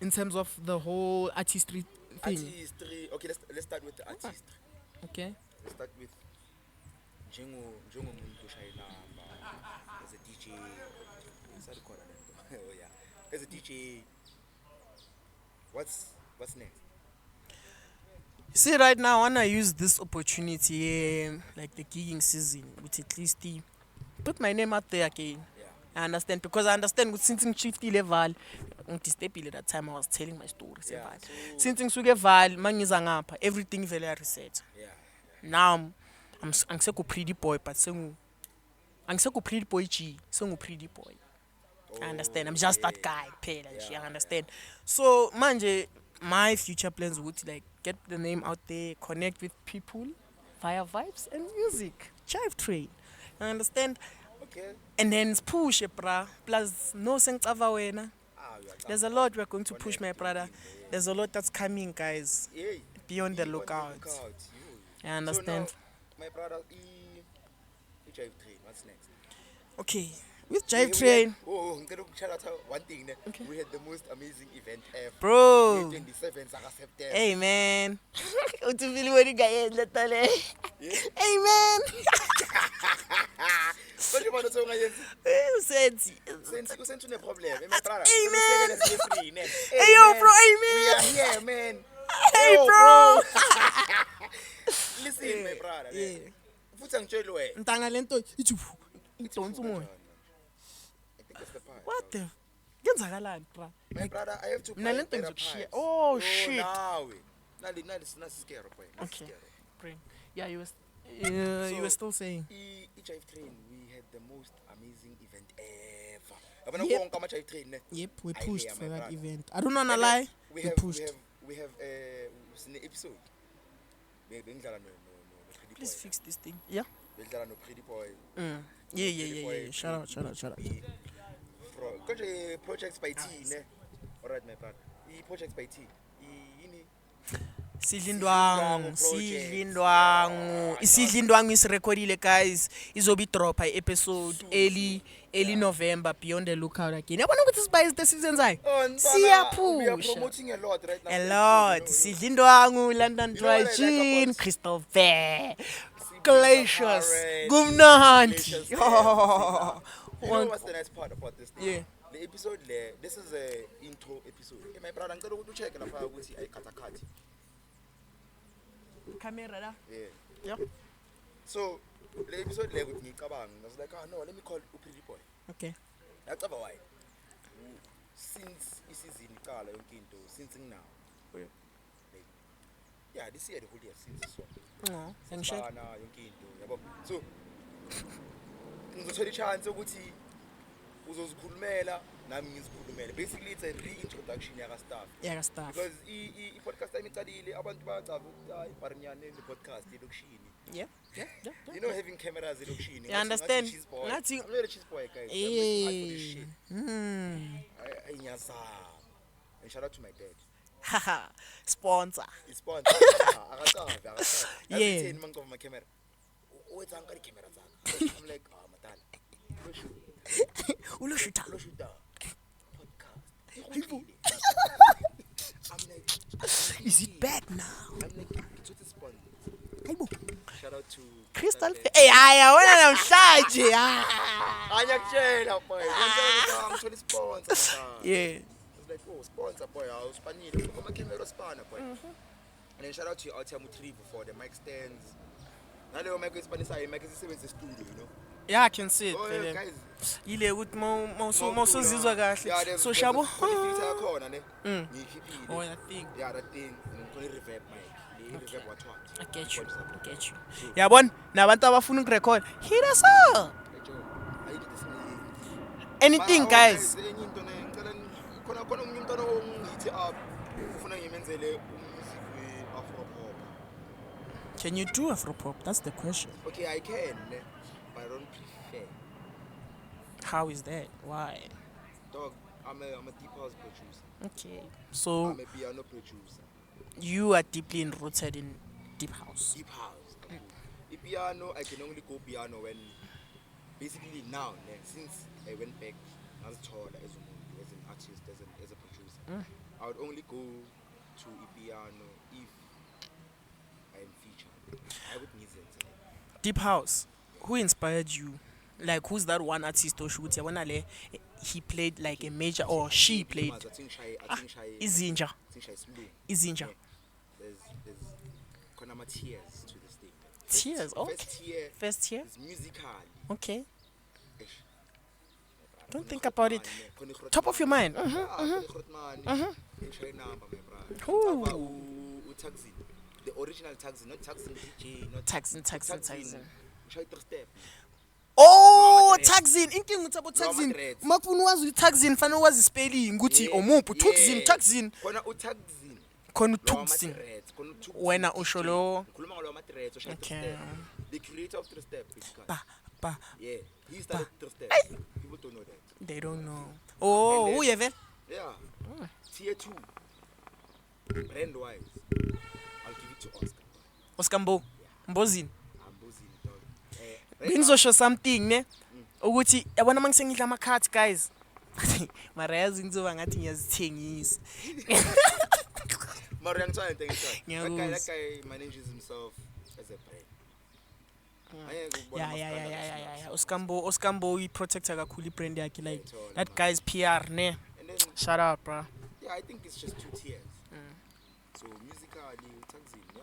[SPEAKER 1] In terms of the whole artistry thing.
[SPEAKER 2] Artistry. Okay, let's start with the artistry.
[SPEAKER 1] Okay.
[SPEAKER 2] Let's start with njengomuntu oshaya inamba as a DJ. Salikhona lento. Oh yeah. As a DJ, what's next?
[SPEAKER 1] See, right now, I wanna use this opportunity, like the gigging season, with at least put my name out there again.
[SPEAKER 2] Yeah.
[SPEAKER 1] I understand because I understand with since shifty level, stable at that time I was telling my story.
[SPEAKER 2] Yeah,
[SPEAKER 1] Since suge val, mangiza ngapha, everything very reset.
[SPEAKER 2] Yeah.
[SPEAKER 1] Now, I'm pretty boy, but I'm pretty boy G, so pretty boy. I understand. I'm just that
[SPEAKER 2] Okay.
[SPEAKER 1] guy, pay and
[SPEAKER 2] Yeah,
[SPEAKER 1] you understand. So, manje, my future plans would like get the name out there, connect with people via vibes and music. Jive train. You understand?
[SPEAKER 2] Okay.
[SPEAKER 1] And then push it, bruh. Plus, no sense wena. There's a lot we're going to push, my brother. There's a lot that's coming, guys.
[SPEAKER 2] Hey,
[SPEAKER 1] Be on
[SPEAKER 2] be
[SPEAKER 1] the
[SPEAKER 2] on the
[SPEAKER 1] lookout.
[SPEAKER 2] lookout.
[SPEAKER 1] I
[SPEAKER 2] So now,
[SPEAKER 1] understand.
[SPEAKER 2] my brother, drive train. What's next?
[SPEAKER 1] Okay. With
[SPEAKER 2] We,
[SPEAKER 1] Jive
[SPEAKER 2] we had,
[SPEAKER 1] train,
[SPEAKER 2] ngicela shout out one thing.
[SPEAKER 1] Okay.
[SPEAKER 2] We had the most amazing event ever.
[SPEAKER 1] bro.
[SPEAKER 2] 27 September.
[SPEAKER 1] Hey, man. Utufili what you guys letale.
[SPEAKER 2] Yeah.
[SPEAKER 1] Hey, man.
[SPEAKER 2] What do you want to say?
[SPEAKER 1] Who said?
[SPEAKER 2] Since you problem, my brother.
[SPEAKER 1] Amen.
[SPEAKER 2] Hey,
[SPEAKER 1] Hey, yo,
[SPEAKER 2] man,
[SPEAKER 1] bro. Hey,
[SPEAKER 2] we are
[SPEAKER 1] man.
[SPEAKER 2] here, man.
[SPEAKER 1] Hey,
[SPEAKER 2] Yo,
[SPEAKER 1] bro.
[SPEAKER 2] Listen, my brother.
[SPEAKER 1] Yeah.
[SPEAKER 2] Futhi angitshela wena.
[SPEAKER 1] Ntanga lento ithi idonsa umoya.
[SPEAKER 2] I think it's the part.
[SPEAKER 1] What the? Kenzakalani, bra?
[SPEAKER 2] My brother, I have to
[SPEAKER 1] Mina
[SPEAKER 2] buy
[SPEAKER 1] lento
[SPEAKER 2] better
[SPEAKER 1] ngizokushiya.
[SPEAKER 2] pipes.
[SPEAKER 1] Oh, shit.
[SPEAKER 2] Nawe. Nali scare boy.
[SPEAKER 1] Okay. Bring. Yeah, you were still saying.
[SPEAKER 2] Jive train, we had the most amazing event ever. Yabona
[SPEAKER 1] Yep.
[SPEAKER 2] konke ama jive train ne.
[SPEAKER 1] Yep, we
[SPEAKER 2] I
[SPEAKER 1] pushed
[SPEAKER 2] hear,
[SPEAKER 1] for
[SPEAKER 2] my
[SPEAKER 1] that
[SPEAKER 2] brother.
[SPEAKER 1] event. I don't wanna
[SPEAKER 2] And
[SPEAKER 1] lie.
[SPEAKER 2] then
[SPEAKER 1] We
[SPEAKER 2] we
[SPEAKER 1] pushed.
[SPEAKER 2] have sine episode. Bengidlala no Pretty
[SPEAKER 1] Please
[SPEAKER 2] Boy.
[SPEAKER 1] fix this thing. Yeah.
[SPEAKER 2] Bengidlala no Pretty Boy.
[SPEAKER 1] Yeah. Shout out.
[SPEAKER 2] Konje projects by T ne. Alright my brother. Projects by T. Yini?
[SPEAKER 1] Sidlindwangu
[SPEAKER 2] Project.
[SPEAKER 1] isidlindwangu isirecordile, guys. Izobe dropha episode
[SPEAKER 2] Soon.
[SPEAKER 1] early November, beyond the lookout again. Yabona ukuthi sibayise the zayo.
[SPEAKER 2] Oh, we are
[SPEAKER 1] Siyapusha.
[SPEAKER 2] promoting a lot right now.
[SPEAKER 1] A lot. Sidlindwangu, London
[SPEAKER 2] You know what I
[SPEAKER 1] Dry
[SPEAKER 2] like
[SPEAKER 1] Gin,
[SPEAKER 2] about-
[SPEAKER 1] Crystal Bear,
[SPEAKER 2] Sibisa
[SPEAKER 1] Glaciers,
[SPEAKER 2] Parade,
[SPEAKER 1] Gumnandi.
[SPEAKER 2] Glaciers
[SPEAKER 1] Oh,
[SPEAKER 2] there. You know
[SPEAKER 1] one-
[SPEAKER 2] what's the nice part about this thing?
[SPEAKER 1] Yeah.
[SPEAKER 2] The episode there, this is a intro episode. Hey, my brother, ngicela ukuthi ucheck lapha ukuthi ayikhathakhathi.
[SPEAKER 1] Camera la.
[SPEAKER 2] Yeah.
[SPEAKER 1] Yep.
[SPEAKER 2] So, the episode le ukuthi ngicabanga, I was like, no, let me call uPretty Boy.
[SPEAKER 1] Okay.
[SPEAKER 2] Ngicabanga why? Since isizini iqala yonke into, since now.
[SPEAKER 1] Yeah.
[SPEAKER 2] Yeah, this year the whole year since so.
[SPEAKER 1] Oh, thanks.
[SPEAKER 2] Bana yonke into, yabo. So, ngizothola i-chance ukuthi uzozikhulumela nami ngizikhulumele. Basically it's a reintroduction yaka staff.
[SPEAKER 1] Yeah, stuff.
[SPEAKER 2] Because i-podcast yami iqalile abantu bayacaba ukuthi hayi ibharinyane le-podcast elokishini.
[SPEAKER 1] Yeah.
[SPEAKER 2] You know, having cameras elokishini.
[SPEAKER 1] You understand?
[SPEAKER 2] Cheese boy.
[SPEAKER 1] Ngathi-
[SPEAKER 2] I'm not a cheese boy, guys. I'm working hard for this
[SPEAKER 1] Eh.
[SPEAKER 2] shit. I nyazama. And shout out to my dad.
[SPEAKER 1] Haha. Sponsor.
[SPEAKER 2] It's sponsor. Akakavi.
[SPEAKER 1] Yeah.
[SPEAKER 2] Every time man cover my camera. Wetanga di camera zakho. I'm like, oh, madala.
[SPEAKER 1] Uloshuta.
[SPEAKER 2] Lo shoot down. Podcast. I'm like,
[SPEAKER 1] Is it back now?
[SPEAKER 2] I'm like, it's with the sponsor.
[SPEAKER 1] Hayibo.
[SPEAKER 2] Shout out to
[SPEAKER 1] Crystal. Hey, haya wena namhlanje.
[SPEAKER 2] Anyakutshela boy. I'm trying to sponsor.
[SPEAKER 1] Yeah.
[SPEAKER 2] It's like, oh, sponsor boy, I was spanning. Come camera spanner boy. And then shout out to Altium Trivo for the mic stands. Now the mic is spanning, mic is 7 studio, you know.
[SPEAKER 1] Yeah, I can see it.
[SPEAKER 2] Oh, yeah, guys.
[SPEAKER 1] Ile ukuthi mawusuzizwa kahle. So shabo.
[SPEAKER 2] Filter yakhona ne. Ngikhiphile.
[SPEAKER 1] Oh, that thing.
[SPEAKER 2] Yeah, that thing. Ngikho reverb mic. Le reverb what?
[SPEAKER 1] I get you. Yabona nabantu abafuna ukurecord. Hit us up. Anything, guys.
[SPEAKER 2] Enye into ne ngicela khona umunye umntwana ongithi up ufuna ngimenzele umusic we-afro pop.
[SPEAKER 1] Can you do Afro pop? That's the question.
[SPEAKER 2] Okay, I can, but I don't prefer.
[SPEAKER 1] How is that? Why?
[SPEAKER 2] Dog, I'm a deep house producer.
[SPEAKER 1] Okay. So
[SPEAKER 2] I'm a piano producer.
[SPEAKER 1] you are deeply rooted in deep house.
[SPEAKER 2] Deep house. The piano, I can only go piano when, basically now, since I went back as tall as an artist, as a producer, I would only go to a piano if I am featured. I would need it.
[SPEAKER 1] Deep house. Who inspired you? Like who's that one artist or shoot? He played like a major or she played.
[SPEAKER 2] I think Shy
[SPEAKER 1] Izinja.
[SPEAKER 2] Slow.
[SPEAKER 1] Izinja.
[SPEAKER 2] There's Konama tears to this thing.
[SPEAKER 1] Tears. Okay.
[SPEAKER 2] First tier
[SPEAKER 1] First year.
[SPEAKER 2] is musical.
[SPEAKER 1] Okay. Don't think about it. Top of your mind. Ooh.
[SPEAKER 2] Taxi. The original taxi, not taxi DJ, not
[SPEAKER 1] Taxing.
[SPEAKER 2] Try 3 step.
[SPEAKER 1] Oh,
[SPEAKER 2] Noma dreads.
[SPEAKER 1] taxin. Inkinga ukuthi abo taxin.
[SPEAKER 2] dreads.
[SPEAKER 1] Uma kufuna ukwazi taxin fanele wazi spelling ukuthi omuphi taxin.
[SPEAKER 2] Khona utaxin.
[SPEAKER 1] Khona
[SPEAKER 2] Lawa
[SPEAKER 1] utuxin.
[SPEAKER 2] ama-threads, khona utuxin,
[SPEAKER 1] Wena
[SPEAKER 2] DJ.
[SPEAKER 1] usho lo.
[SPEAKER 2] Ngikhuluma ngalawa ma-threads oshaya
[SPEAKER 1] Okay.
[SPEAKER 2] 3 Step. The creator of 3 Step, this guy.
[SPEAKER 1] Ba.
[SPEAKER 2] Yeah, he started 3 Step. People don't know that.
[SPEAKER 1] They don't know. Oh,
[SPEAKER 2] And then-
[SPEAKER 1] who you vele?
[SPEAKER 2] Yeah. Tier 2. Brand wise. I'll give it to Oscar.
[SPEAKER 1] Oscar Mbozini.
[SPEAKER 2] I'm buzzing, dog. Right now,
[SPEAKER 1] Bengizosho something ne ukuthi yabona mangisengidla ama cards guys. Mara yazi ngizoba ngathi ngiyazithengisa.
[SPEAKER 2] Mara ngitshaya into engitshaya. That
[SPEAKER 1] Ngiyakuzwa.
[SPEAKER 2] guy manages himself as a brand. Angeke ubone
[SPEAKER 1] Yeah. Oscar Mbo he protector kakhulu ibrand yakhe like
[SPEAKER 2] Totally,
[SPEAKER 1] that
[SPEAKER 2] man.
[SPEAKER 1] guy's PR ne.
[SPEAKER 2] And then,
[SPEAKER 1] Shout out, bro.
[SPEAKER 2] yeah, I think it's just 2 tiers. So musically, taxing, yeah,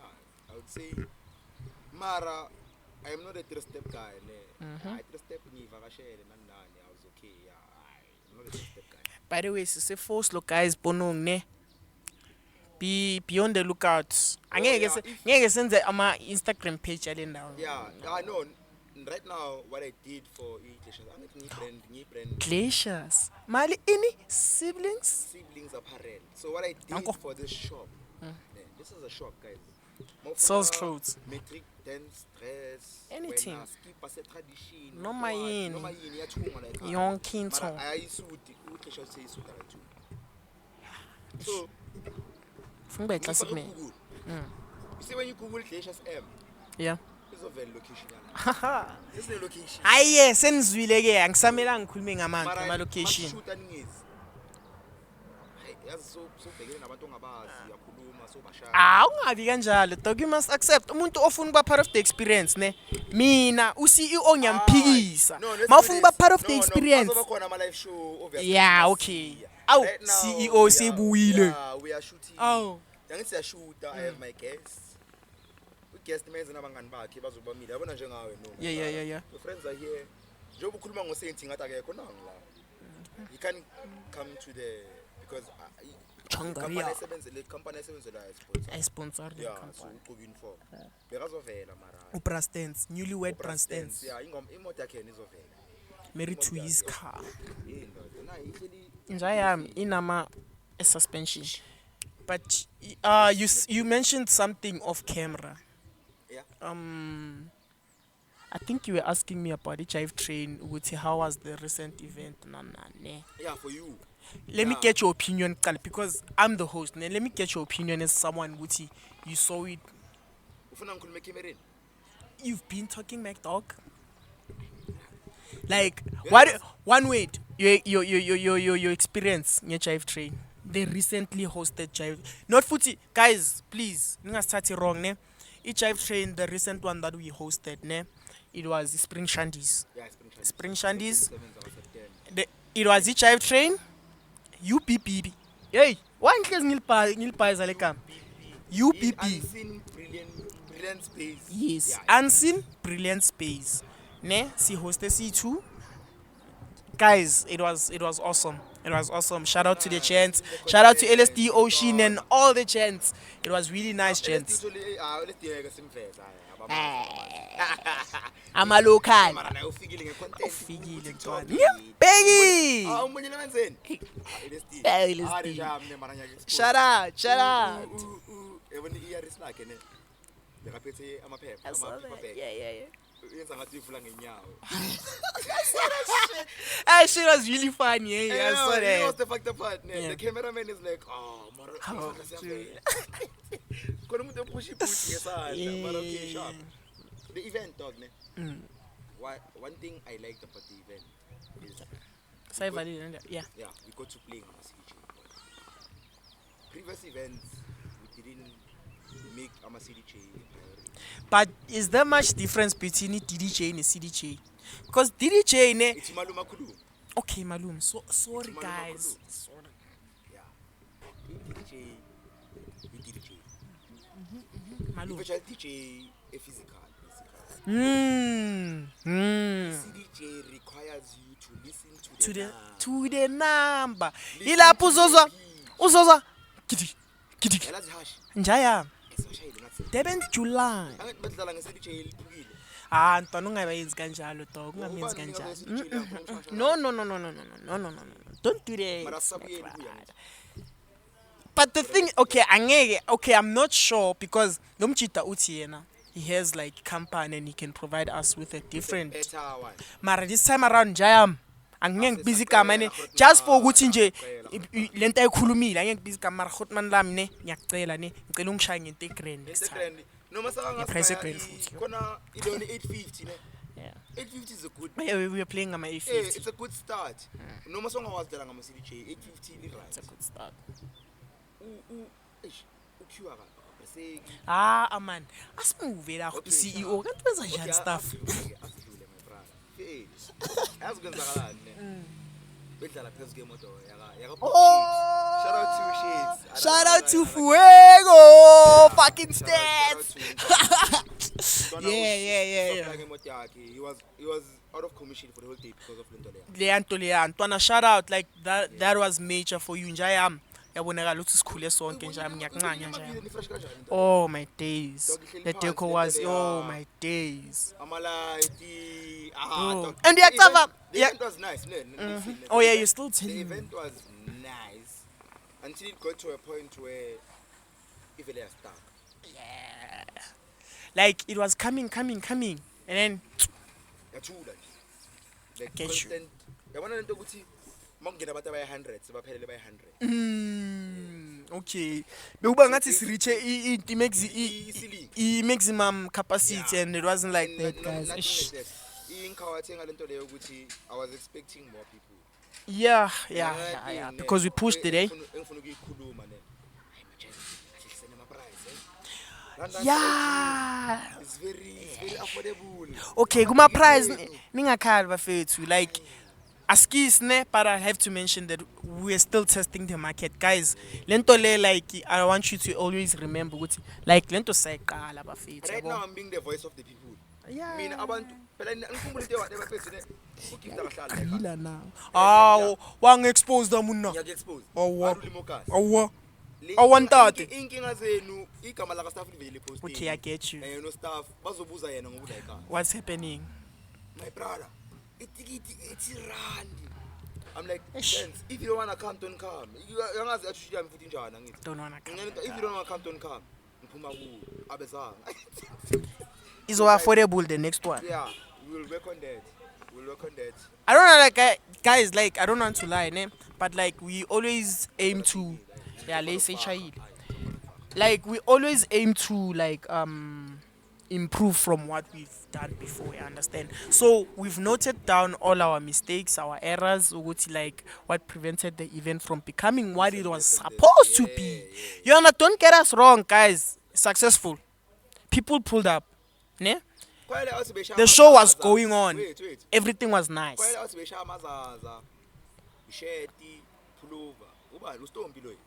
[SPEAKER 2] I would say, Mara, I am not a 3 Step guy. I 3 Step ngivakashele nani, I was okay. Yeah, I'm not a 3 Step guy.
[SPEAKER 1] By the way, sise force lo guys bonong ne. Be on the lookout. Ngeke senze ama Instagram page yale ndawo.
[SPEAKER 2] Yeah, I know. Right now, what I did for e-glaciers, I'm making new brand
[SPEAKER 1] Glaciers. Mali ini siblings.
[SPEAKER 2] siblings apparel. So what I did
[SPEAKER 1] Uncle.
[SPEAKER 2] for this shop, this is a shop, guys.
[SPEAKER 1] Sells clothes.
[SPEAKER 2] Metric dance, dress,
[SPEAKER 1] Anything.
[SPEAKER 2] Skipper set tradition.
[SPEAKER 1] Noma yini.
[SPEAKER 2] Noma yini yathungwa la ekhaya.
[SPEAKER 1] Yonke into.
[SPEAKER 2] Mara ayisuti, uGlaciers seyisuta la too. So,
[SPEAKER 1] Fungbe classic
[SPEAKER 2] ngifake
[SPEAKER 1] me.
[SPEAKER 2] uGoogle. You see when you Google Glaciers M,
[SPEAKER 1] Yeah.
[SPEAKER 2] izovela location yana.
[SPEAKER 1] Haha.
[SPEAKER 2] This is the location.
[SPEAKER 1] Hayi senizwile ke angisamela ngikhulume ngamanga
[SPEAKER 2] Mara
[SPEAKER 1] ama location.
[SPEAKER 2] masishuta ningezi. Hayi, yazi so bhekene nabantu ongabazi, yakhuluma so bashaya.
[SPEAKER 1] Ah, ungabi kanjalo. Dog you must accept umuntu ofuna ukuba part of the experience ne. Mina uCEO ngiyamphikisa. Mawufuna ukuba part of the experience.
[SPEAKER 2] Bazoba khona ama live show obviously.
[SPEAKER 1] Yeah, okay. Aw,
[SPEAKER 2] Right now,
[SPEAKER 1] CEO sebuyile.
[SPEAKER 2] Yeah, we are shooting.
[SPEAKER 1] Aw.
[SPEAKER 2] Yangithi siyashoota, I have my guests. Guest menze nabangani bakhe bazobamile. Yabona njengawe no.
[SPEAKER 1] Yeah.
[SPEAKER 2] Your friends are here. Njengoba ukhuluma ngoSaint ngathi akekho nangi la. You can come to the because
[SPEAKER 1] Changaria.
[SPEAKER 2] le company esebenzela sponsor.
[SPEAKER 1] I sponsor the
[SPEAKER 2] Yeah, so
[SPEAKER 1] company.
[SPEAKER 2] uqoka uniform. Bekazovela mara.
[SPEAKER 1] Ubrastens, newlywed Brastens.
[SPEAKER 2] Yeah, imoto yakhe izovela.
[SPEAKER 1] Married to his car.
[SPEAKER 2] Yindoda. Na ihleli
[SPEAKER 1] Inja yami inama a suspension. But you mentioned something off camera.
[SPEAKER 2] yeah.
[SPEAKER 1] I think you were asking me about the Jive Train. Ukuthi how was the recent event? Ne.
[SPEAKER 2] Yeah, for you.
[SPEAKER 1] Let me get your opinion, Kal, because I'm the host. Ne? Let me get your opinion as someone ukuthi you saw it.
[SPEAKER 2] Ufuna ngikhulume ecamereni?
[SPEAKER 1] You've been talking Mac Dog. Like one word, your experience near Jive Train. They recently hosted Jive. Not Futi guys, please. Ningasithathi wrong ne. Each Jive Train, the recent one that we hosted ne. It was Spring Shandies.
[SPEAKER 2] Yeah,
[SPEAKER 1] Spring Shandies.
[SPEAKER 2] 7th of September.
[SPEAKER 1] It was the Jive Train. UPP. Hey, why inhlezi ngilibhayiza le gama? UPP.
[SPEAKER 2] Unseen brilliant space.
[SPEAKER 1] Yes,
[SPEAKER 2] Yeah.
[SPEAKER 1] Unseen Brilliant Space. Ne, si hosted C2. Guys, it was awesome. It was awesome. Shout out to the chants. Shout out to LSD Ocean and all the chants. It was really nice chants.
[SPEAKER 2] Let's do it simfeza.
[SPEAKER 1] I'm a local.
[SPEAKER 2] Mara naye ufikile ngecontent.
[SPEAKER 1] Ufikile
[SPEAKER 2] TikTok.
[SPEAKER 1] Biggie.
[SPEAKER 2] Ah, umbonile wenzeni? LSD.
[SPEAKER 1] LSD.
[SPEAKER 2] Ah, deja mne mara nyake.
[SPEAKER 1] Shout out.
[SPEAKER 2] Yabona iyaris lakhe ne. Bekaphethe amaphepha, ama-paper.
[SPEAKER 1] Yeah.
[SPEAKER 2] Yenza ngathi ivula ngenyawo.
[SPEAKER 1] That shit was really funny. I saw
[SPEAKER 2] You know what's
[SPEAKER 1] that.
[SPEAKER 2] the fucked up part? Ne?
[SPEAKER 1] Yeah.
[SPEAKER 2] The cameraman is like, oh, mara.
[SPEAKER 1] How
[SPEAKER 2] Khona umuntu opush ipushi ngesandla, mara okay,
[SPEAKER 1] Yeah.
[SPEAKER 2] sharp. The event dog ne. One thing I liked about the event is
[SPEAKER 1] Yeah.
[SPEAKER 2] yeah, we got to play on CDJ. Previous events we didn't make a CDJ priority.
[SPEAKER 1] But is there much difference between DDJ and CDJ? Because DDJ ne.
[SPEAKER 2] It's Maluma Kulu.
[SPEAKER 1] Okay, Malum. So sorry
[SPEAKER 2] Maluma
[SPEAKER 1] guys.
[SPEAKER 2] Kulu.
[SPEAKER 1] Sorry.
[SPEAKER 2] Yeah. We DDJ.
[SPEAKER 1] Malum.
[SPEAKER 2] Virtual DJ a physical. CDJ requires you to listen
[SPEAKER 1] To the number. Ilapho uzozwa. Gidi.
[SPEAKER 2] Yalazi hash.
[SPEAKER 1] Njaya.
[SPEAKER 2] Esashayile ngathi.
[SPEAKER 1] 7th July.
[SPEAKER 2] Angathi badlala nge-CDJ eliphukile.
[SPEAKER 1] ntwana ungabayenzi kanjalo dog, ungamenzi kanjalo. No. Don't do that.
[SPEAKER 2] Mara
[SPEAKER 1] my
[SPEAKER 2] sabuyeni
[SPEAKER 1] brother.
[SPEAKER 2] kuya.
[SPEAKER 1] But the thing, okay, I'm not sure because Nomchita uthi yena, he has like company and he can provide us with a different.
[SPEAKER 2] Better one.
[SPEAKER 1] Mara this time around Jayam, angeke busy kama ne just for ukuthi nje lento ayikhulumile, angeke busy kama mara khotman lami ne ngiyacela ne ngicela ungishaye ngento egrand next time.
[SPEAKER 2] Grand. Noma saka
[SPEAKER 1] price
[SPEAKER 2] ngasiya
[SPEAKER 1] grand futhi.
[SPEAKER 2] khona ilona 850 ne.
[SPEAKER 1] Yeah.
[SPEAKER 2] 850 is a good.
[SPEAKER 1] We are playing ngama
[SPEAKER 2] Eh,
[SPEAKER 1] 850.
[SPEAKER 2] it's a good start. Noma songawazi dala ngama CDJ 850 ni
[SPEAKER 1] It's a
[SPEAKER 2] right.
[SPEAKER 1] good start.
[SPEAKER 2] Ukiwa ka. Bese
[SPEAKER 1] Man. Asimove la CEO kanti wenza njani stuff.
[SPEAKER 2] Asidlule my brother. Hey. Azikwenzakalani ne. Bedlala phezu kemoto yaka. Shout out to Shades.
[SPEAKER 1] Shout out to Fuego fucking stats. Yeah.
[SPEAKER 2] He was out of commission for the whole day because of Lentolea.
[SPEAKER 1] Leanto Ntwana, shout out like that was major for you njayam. Yabonakala ukuthi sikhule sonke njayam ngiyakuncanya njayam. Oh my days. The deco was my days.
[SPEAKER 2] Amalaiti.
[SPEAKER 1] Bro. And the
[SPEAKER 2] event was nice.
[SPEAKER 1] Oh yeah, you're still
[SPEAKER 2] The
[SPEAKER 1] telling me.
[SPEAKER 2] event was nice until it got to a point where even they are stuck.
[SPEAKER 1] Yeah. Like it was coming. And then
[SPEAKER 2] Yathula. The
[SPEAKER 1] Get you.
[SPEAKER 2] constant. Yabona lento ukuthi mangena abantu abaya 100 sebaphelele baya 100.
[SPEAKER 1] okay. Bekuba ngathi sireach
[SPEAKER 2] Easily.
[SPEAKER 1] maximum capacity
[SPEAKER 2] Yeah.
[SPEAKER 1] and it wasn't like
[SPEAKER 2] And
[SPEAKER 1] that,
[SPEAKER 2] nothing
[SPEAKER 1] guys.
[SPEAKER 2] like
[SPEAKER 1] Ish.
[SPEAKER 2] that. Inkawathenga lento leyo ukuthi I was expecting more people.
[SPEAKER 1] Yeah. Because we pushed it, eh?
[SPEAKER 2] Engifuna ukuyikhuluma ne. Hayi manje asisene ama price, eh?
[SPEAKER 1] Yeah.
[SPEAKER 2] It's very affordable.
[SPEAKER 1] Okay, kuma price ningakhali bafethu like askis ne, but I have to mention that we're still testing the market, guys. Lento le like I want you to always remember ukuthi like lento sayiqala bafethu.
[SPEAKER 2] Right now I'm being the voice of the people.
[SPEAKER 1] Yeah.
[SPEAKER 2] Mina abantu phela ngikhumbula into whatever befethu ne. Ukipta kahlala la.
[SPEAKER 1] Gila now. Aw, wangi-expose damuna.
[SPEAKER 2] Ngiyake-expose.
[SPEAKER 1] Awa.
[SPEAKER 2] Arulimokazi.
[SPEAKER 1] Awa. Awantate.
[SPEAKER 2] Inkinga zenu igama la staff livele post.
[SPEAKER 1] Okay, I get you.
[SPEAKER 2] No staff bazobuza yena ngokuda ekhaya.
[SPEAKER 1] What's happening?
[SPEAKER 2] My brother, it's rand. I'm like,
[SPEAKER 1] Eish.
[SPEAKER 2] friends, if you don't wanna come, don't come. Yangazi athushila mfuthi njani ngithi.
[SPEAKER 1] Don't wanna come.
[SPEAKER 2] If you don't wanna come, don't come. Ngiphuma ku abezanga.
[SPEAKER 1] Is affordable the next one.
[SPEAKER 2] Yeah, we'll work on that.
[SPEAKER 1] I don't know, like guys, like I don't want to lie, ne? But like we always aim to, let's say child. Like we always aim to like improve from what we've done before. You understand? So we've noted down all our mistakes, our errors, ukuthi, like what prevented the event from becoming what it was supposed to be. You understand? Don't get us wrong, guys. Successful. People pulled up, ne? The show was going on.
[SPEAKER 2] Wait.
[SPEAKER 1] Everything was nice.
[SPEAKER 2] Kwayela wathi besha amazaza. Isheti, pullover. Ubani uStompi loyi.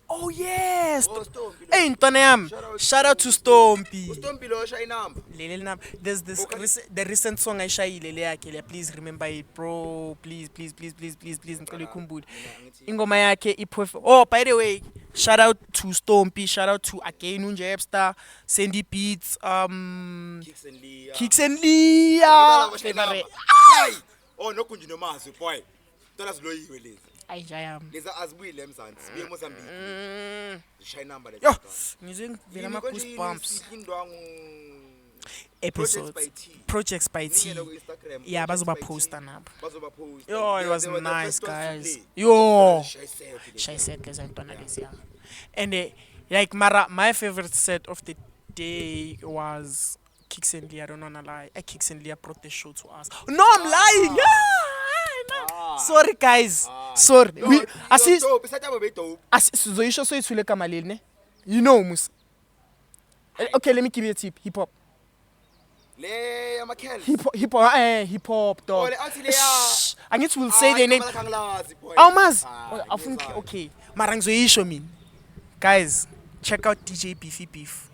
[SPEAKER 1] Oh yes.
[SPEAKER 2] Oh, Stompy.
[SPEAKER 1] Hey, ntwana yami. Shout out to Stompy.
[SPEAKER 2] uStompi lo shaya inamba.
[SPEAKER 1] Lele number. There's this the recent song I shayile le yakhe le, please remember it, bro. Please ngicela ukhumbule. Ingoma yakhe iperfect. Oh, by the way, shout out to Stompy, shout out to again Unje Epster, Sandy Beats,
[SPEAKER 2] Kicks and Leah.
[SPEAKER 1] Kicks and Leah.
[SPEAKER 2] Favorite. Oh, no kunji no mazi boy. Tona ziloyiwe lezi.
[SPEAKER 1] Ayijayam.
[SPEAKER 2] Leza azibuyile eMzansi. Sibuye eMozambique. Zishaya inamba lezi.
[SPEAKER 1] Yo, ngizwe ngivela ama goosebumps. Episodes. Projects by T. Yeah, bazoba poster nabo. Yo, it was nice, guys. Yo. Shy set, guys, ntwana lezi ya. And like my favorite set of the day was Kicks and Leah. I don't wanna lie. Kicks and Leah brought the show to us. No, I'm lying. Sorry, guys. Sorry. Zoisho so ithule kama leli ne. You know Musa. Okay, let me give you a tip. Hip hop.
[SPEAKER 2] Le amakhel.
[SPEAKER 1] Hip hop dog.
[SPEAKER 2] Shh.
[SPEAKER 1] I guess we'll say their name. Awumazi. Okay. Mara ngizoyisho mina. Guys, check out DJ Beefy Beef.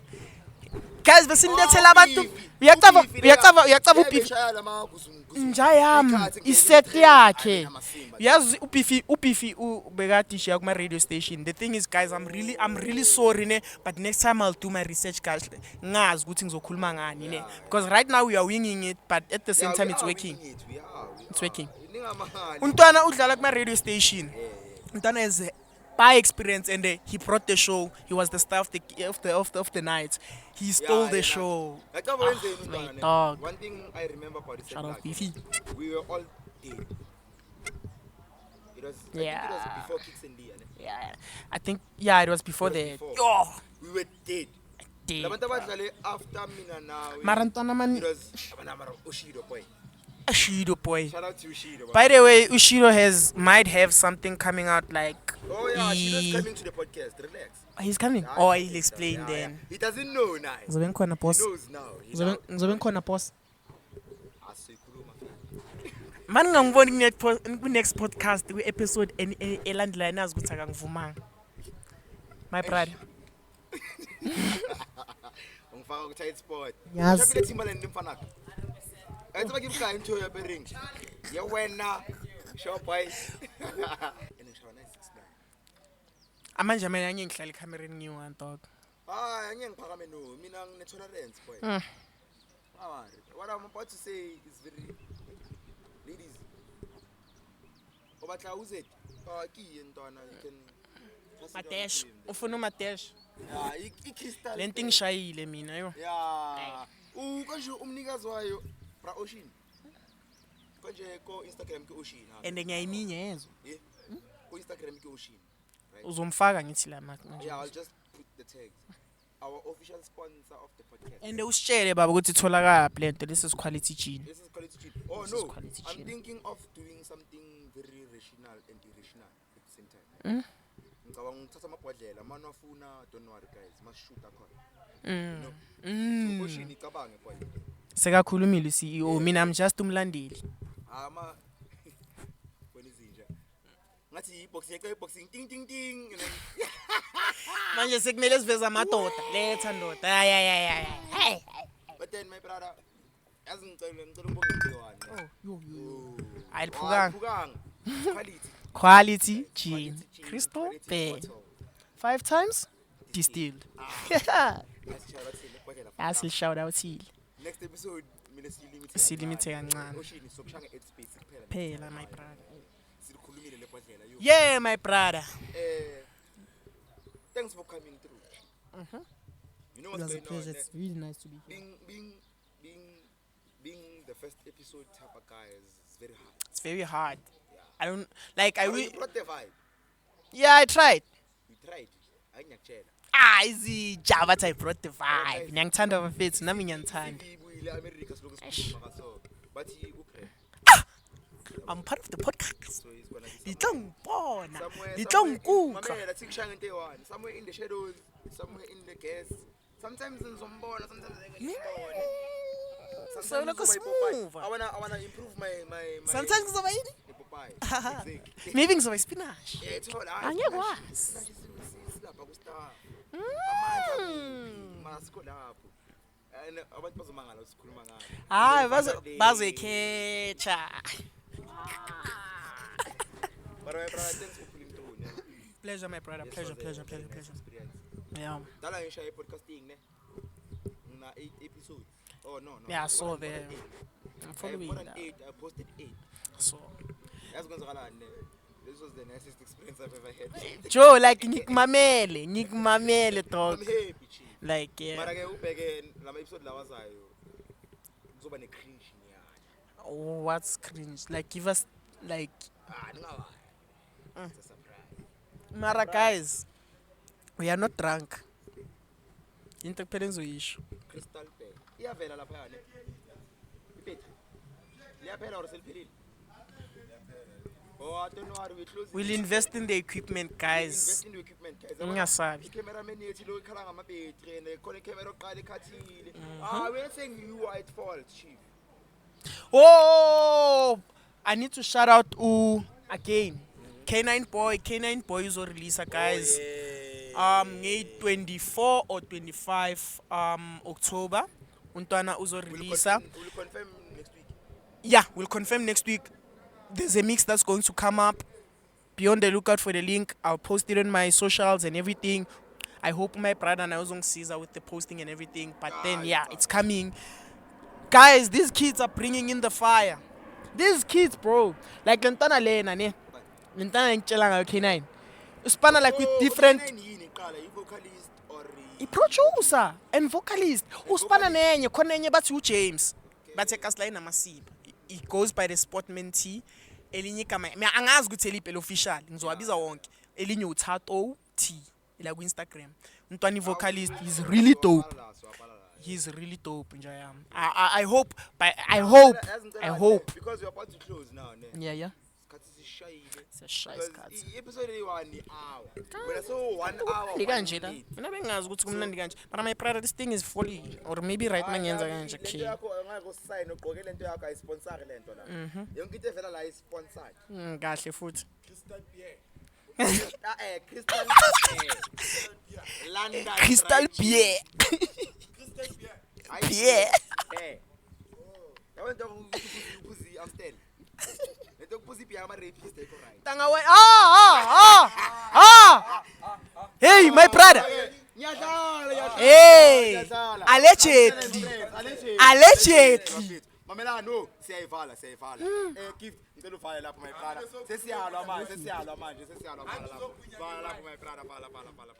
[SPEAKER 1] Guys, besinilethela abantu. Uyacava uBifi. Nja yami iset yakhe. Yazi uBifi ubekadisha kuma radio station. The thing is guys, I'm really sorry ne, but next time I'll do my research guys. Ngazi ukuthi ngizokhuluma ngani ne. Because right now we are winging it, but at the same time it's working. It's working. Untwana udlala kuma radio station. Untwana is by experience and he brought the show. He was the star of the night. He stole the show. My dog.
[SPEAKER 2] One thing I remember about this
[SPEAKER 1] Shout out Beefy.
[SPEAKER 2] we were all dead. It was, I think it was before Kicks and Lee.
[SPEAKER 1] Yeah, I think it was before that. Yo,
[SPEAKER 2] We were dead.
[SPEAKER 1] dead.
[SPEAKER 2] Labantu abadlale after mina now.
[SPEAKER 1] Marantwana man,
[SPEAKER 2] It was Abanamaro Ushido boy.
[SPEAKER 1] Ushido boy.
[SPEAKER 2] Shout out to Ushido.
[SPEAKER 1] By the way, Ushido might have something coming out like.
[SPEAKER 2] Oh yeah, Ushido's coming to the podcast. Relax.
[SPEAKER 1] He's coming. Oh, he'll explain then.
[SPEAKER 2] He doesn't know now. He
[SPEAKER 1] Ngizobe ngikhona boss.
[SPEAKER 2] knows now.
[SPEAKER 1] Ngizobe ngikhona boss.
[SPEAKER 2] Asikhuluma.
[SPEAKER 1] Man ngangiboni ku next podcast ku episode elandelayo nazi ukuthi akangivumanga. My brother.
[SPEAKER 2] Ungifaka ku tight spot.
[SPEAKER 1] Yes.
[SPEAKER 2] Ushapile Timbaland mfana. Ayitsa bakimka into ya bering. Ya wena. Shop boy. Ngishona 69.
[SPEAKER 1] Amanje mina ngeke ngihlala ekamereni ngiyi-one dog.
[SPEAKER 2] Angeke ngiphakame no. Mina ngine tolerance boy. What I'm about to say is very ladies. Obatla uze. Kiye ntwana you can pass it on to
[SPEAKER 1] Matesh,
[SPEAKER 2] him.
[SPEAKER 1] ufuna uMatesh.
[SPEAKER 2] Yeah, iCrystal.
[SPEAKER 1] Lento ngishayile mina yo.
[SPEAKER 2] Yeah. Konje umnikazi wayo Bra Ocean. Konje ko Instagram ke Ocean.
[SPEAKER 1] And ngiyayiminya yezo.
[SPEAKER 2] Yeah. Ko Instagram ke Ocean. Right?
[SPEAKER 1] Uzomfaka ngithi la manje.
[SPEAKER 2] Yeah, I'll just put the tags. Our official sponsor of the podcast.
[SPEAKER 1] And usitshele baba ukuthi itholakala lento, this is quality gin.
[SPEAKER 2] This is quality cheap. Oh
[SPEAKER 1] This is
[SPEAKER 2] no,
[SPEAKER 1] quality
[SPEAKER 2] I'm
[SPEAKER 1] cheap.
[SPEAKER 2] thinking of doing something very rational and irrational at the same time. Ngicabanga ngithatha amabhodlela manje afuna don't worry guys, mashoot akhona. So Ocean icabange boy.
[SPEAKER 1] Sekakhulumile CEO, mina I'm just umlandeli.
[SPEAKER 2] Ama bona izinja. Ngathi boxing ting ting ting.
[SPEAKER 1] Manje sekumele siveza amadoda, letha ndoda. Hey.
[SPEAKER 2] But then my brother ngicela umbonge ngiyiwani.
[SPEAKER 1] Yo. Ayiphukanga.
[SPEAKER 2] Quality.
[SPEAKER 1] Quality gin. Crystal Bay. 5 times distilled. That's a shout out to
[SPEAKER 2] Next episode mina
[SPEAKER 1] silimite kancane.
[SPEAKER 2] Ocean sokushanga 8 space kuphela.
[SPEAKER 1] Phela my brother.
[SPEAKER 2] Sikhulumile lebhodlela yo.
[SPEAKER 1] Yeah, my brother.
[SPEAKER 2] Thanks for coming through. You know what's going on?
[SPEAKER 1] It's really nice to be here.
[SPEAKER 2] Being the first episode type of guy is very hard.
[SPEAKER 1] It's very hard. I don't like I
[SPEAKER 2] You
[SPEAKER 1] will.
[SPEAKER 2] brought the vibe.
[SPEAKER 1] Yeah, I tried.
[SPEAKER 2] You tried. Ayingiyakutshela.
[SPEAKER 1] Easy Java I brought the vibe. Ngiyangithanda abafethu nami ngiyangithanda.
[SPEAKER 2] Ibuyile America siloku sikhuluma ngaso. But uPre.
[SPEAKER 1] I'm part of the podcast.
[SPEAKER 2] So he's gonna be
[SPEAKER 1] Ngitongibona.
[SPEAKER 2] somewhere.
[SPEAKER 1] Ngitongikuka.
[SPEAKER 2] Mamela sikushaya into eyi-one. Somewhere in the shadows, somewhere in the gas. Sometimes ngizombona, sometimes ngingambona.
[SPEAKER 1] So look
[SPEAKER 2] Sometimes ngizoba
[SPEAKER 1] smooth.
[SPEAKER 2] iPopeye. I wanna improve my
[SPEAKER 1] Sometimes ngizoba yini?
[SPEAKER 2] Popeye. Exactly.
[SPEAKER 1] Maybe ngizoba spinach.
[SPEAKER 2] Yeah, it's all
[SPEAKER 1] Angekwazi.
[SPEAKER 2] silapha ku-Star. Amandla masikho lapho. And abantu bazomangala sikhuluma ngalo.
[SPEAKER 1] Hayi bazekhetha.
[SPEAKER 2] But my brother, thanks for pulling through. Ne?
[SPEAKER 1] Pleasure my brother.
[SPEAKER 2] This
[SPEAKER 1] Pleasure.
[SPEAKER 2] was a nice experience.
[SPEAKER 1] Yeah.
[SPEAKER 2] Dala ngisha podcasting ne. Na 8 episodes. Oh no.
[SPEAKER 1] Yeah, I saw
[SPEAKER 2] More than
[SPEAKER 1] there.
[SPEAKER 2] 8.
[SPEAKER 1] I'm following
[SPEAKER 2] More than
[SPEAKER 1] that.
[SPEAKER 2] 8. I posted 8.
[SPEAKER 1] So
[SPEAKER 2] Yazi kwenzakalani ne. This was the nicest experience I've ever had.
[SPEAKER 1] Joe like ngikumamele dog.
[SPEAKER 2] I'm happy chief.
[SPEAKER 1] Like yeah.
[SPEAKER 2] Mara ke ubheke lama episode lawazayo. Kuzoba ne cringe nyana.
[SPEAKER 1] Oh, what's cringe? Like give us like
[SPEAKER 2] Ningawa. It's a surprise.
[SPEAKER 1] Mara guys, we are not drunk. Into kuphela engizoyisho.
[SPEAKER 2] Crystal Bay. Iyavela lapha yana. Iphethe. Liyaphela or seliphelile? Oh, I don't know how we close.
[SPEAKER 1] We'll invest in the equipment, guys.
[SPEAKER 2] Invest in the equipment, guys.
[SPEAKER 1] Ngingasabi.
[SPEAKER 2] Cameraman yethu lo ikhala ngama-battery and khona icamera oqala ekhathile. We're saying you are at fault, chief.
[SPEAKER 1] Oh, I need to shout out again. K9 Boy is release guys.
[SPEAKER 2] Oh, yeah.
[SPEAKER 1] nge-24 or 25 October untwana uzoreleasa.
[SPEAKER 2] We'll confirm next week.
[SPEAKER 1] Yeah, we'll confirm next week. There's a mix that's going to come up. Be on the lookout for the link. I'll post it on my socials and everything. I hope my brother and I was on Caesar with the posting and everything. But then, yeah, it's coming. Guys, these kids are bringing in the fire. These kids, bro. Like Lentana Lena, ne? Lentana and Chelanga K9. Uspana like with different.
[SPEAKER 2] Vocalist or
[SPEAKER 1] I producer and vocalist. Uspana nenye, konenye batu James. But Kaslaina Masib. It goes by the Sportman T. Elinye kama. Me angazi ukuthi eliphi official. Ngizowabiza wonke. Elinye uthato T. Ila ku Instagram. Untwani vocalist is really dope. He's really dope, Njayam. I hope,
[SPEAKER 2] because we're about to close now.
[SPEAKER 1] Yeah. It's a shy cut.
[SPEAKER 2] Episode 1 hour. When I saw 1 hour.
[SPEAKER 1] But my brother, this thing is fully, or maybe right now,
[SPEAKER 2] Lento yakho sign ugqoke lento yakho ayisponsor lento la. Yonke into evela la isponsor.
[SPEAKER 1] Kahle futhi.
[SPEAKER 2] Crystal beer.
[SPEAKER 1] Crystal beer. Beer.
[SPEAKER 2] Yabona ukuthi Amstel. Lento kupusi beer ama rapist ayikho right.
[SPEAKER 1] Tanga we. Hey, my brother. Hey. Allegedly.
[SPEAKER 2] Mamela no, siyayivala. Gift ngicela uvale lapho my brother. Sesiyalwa manje. Vala lapho my brother. Vala.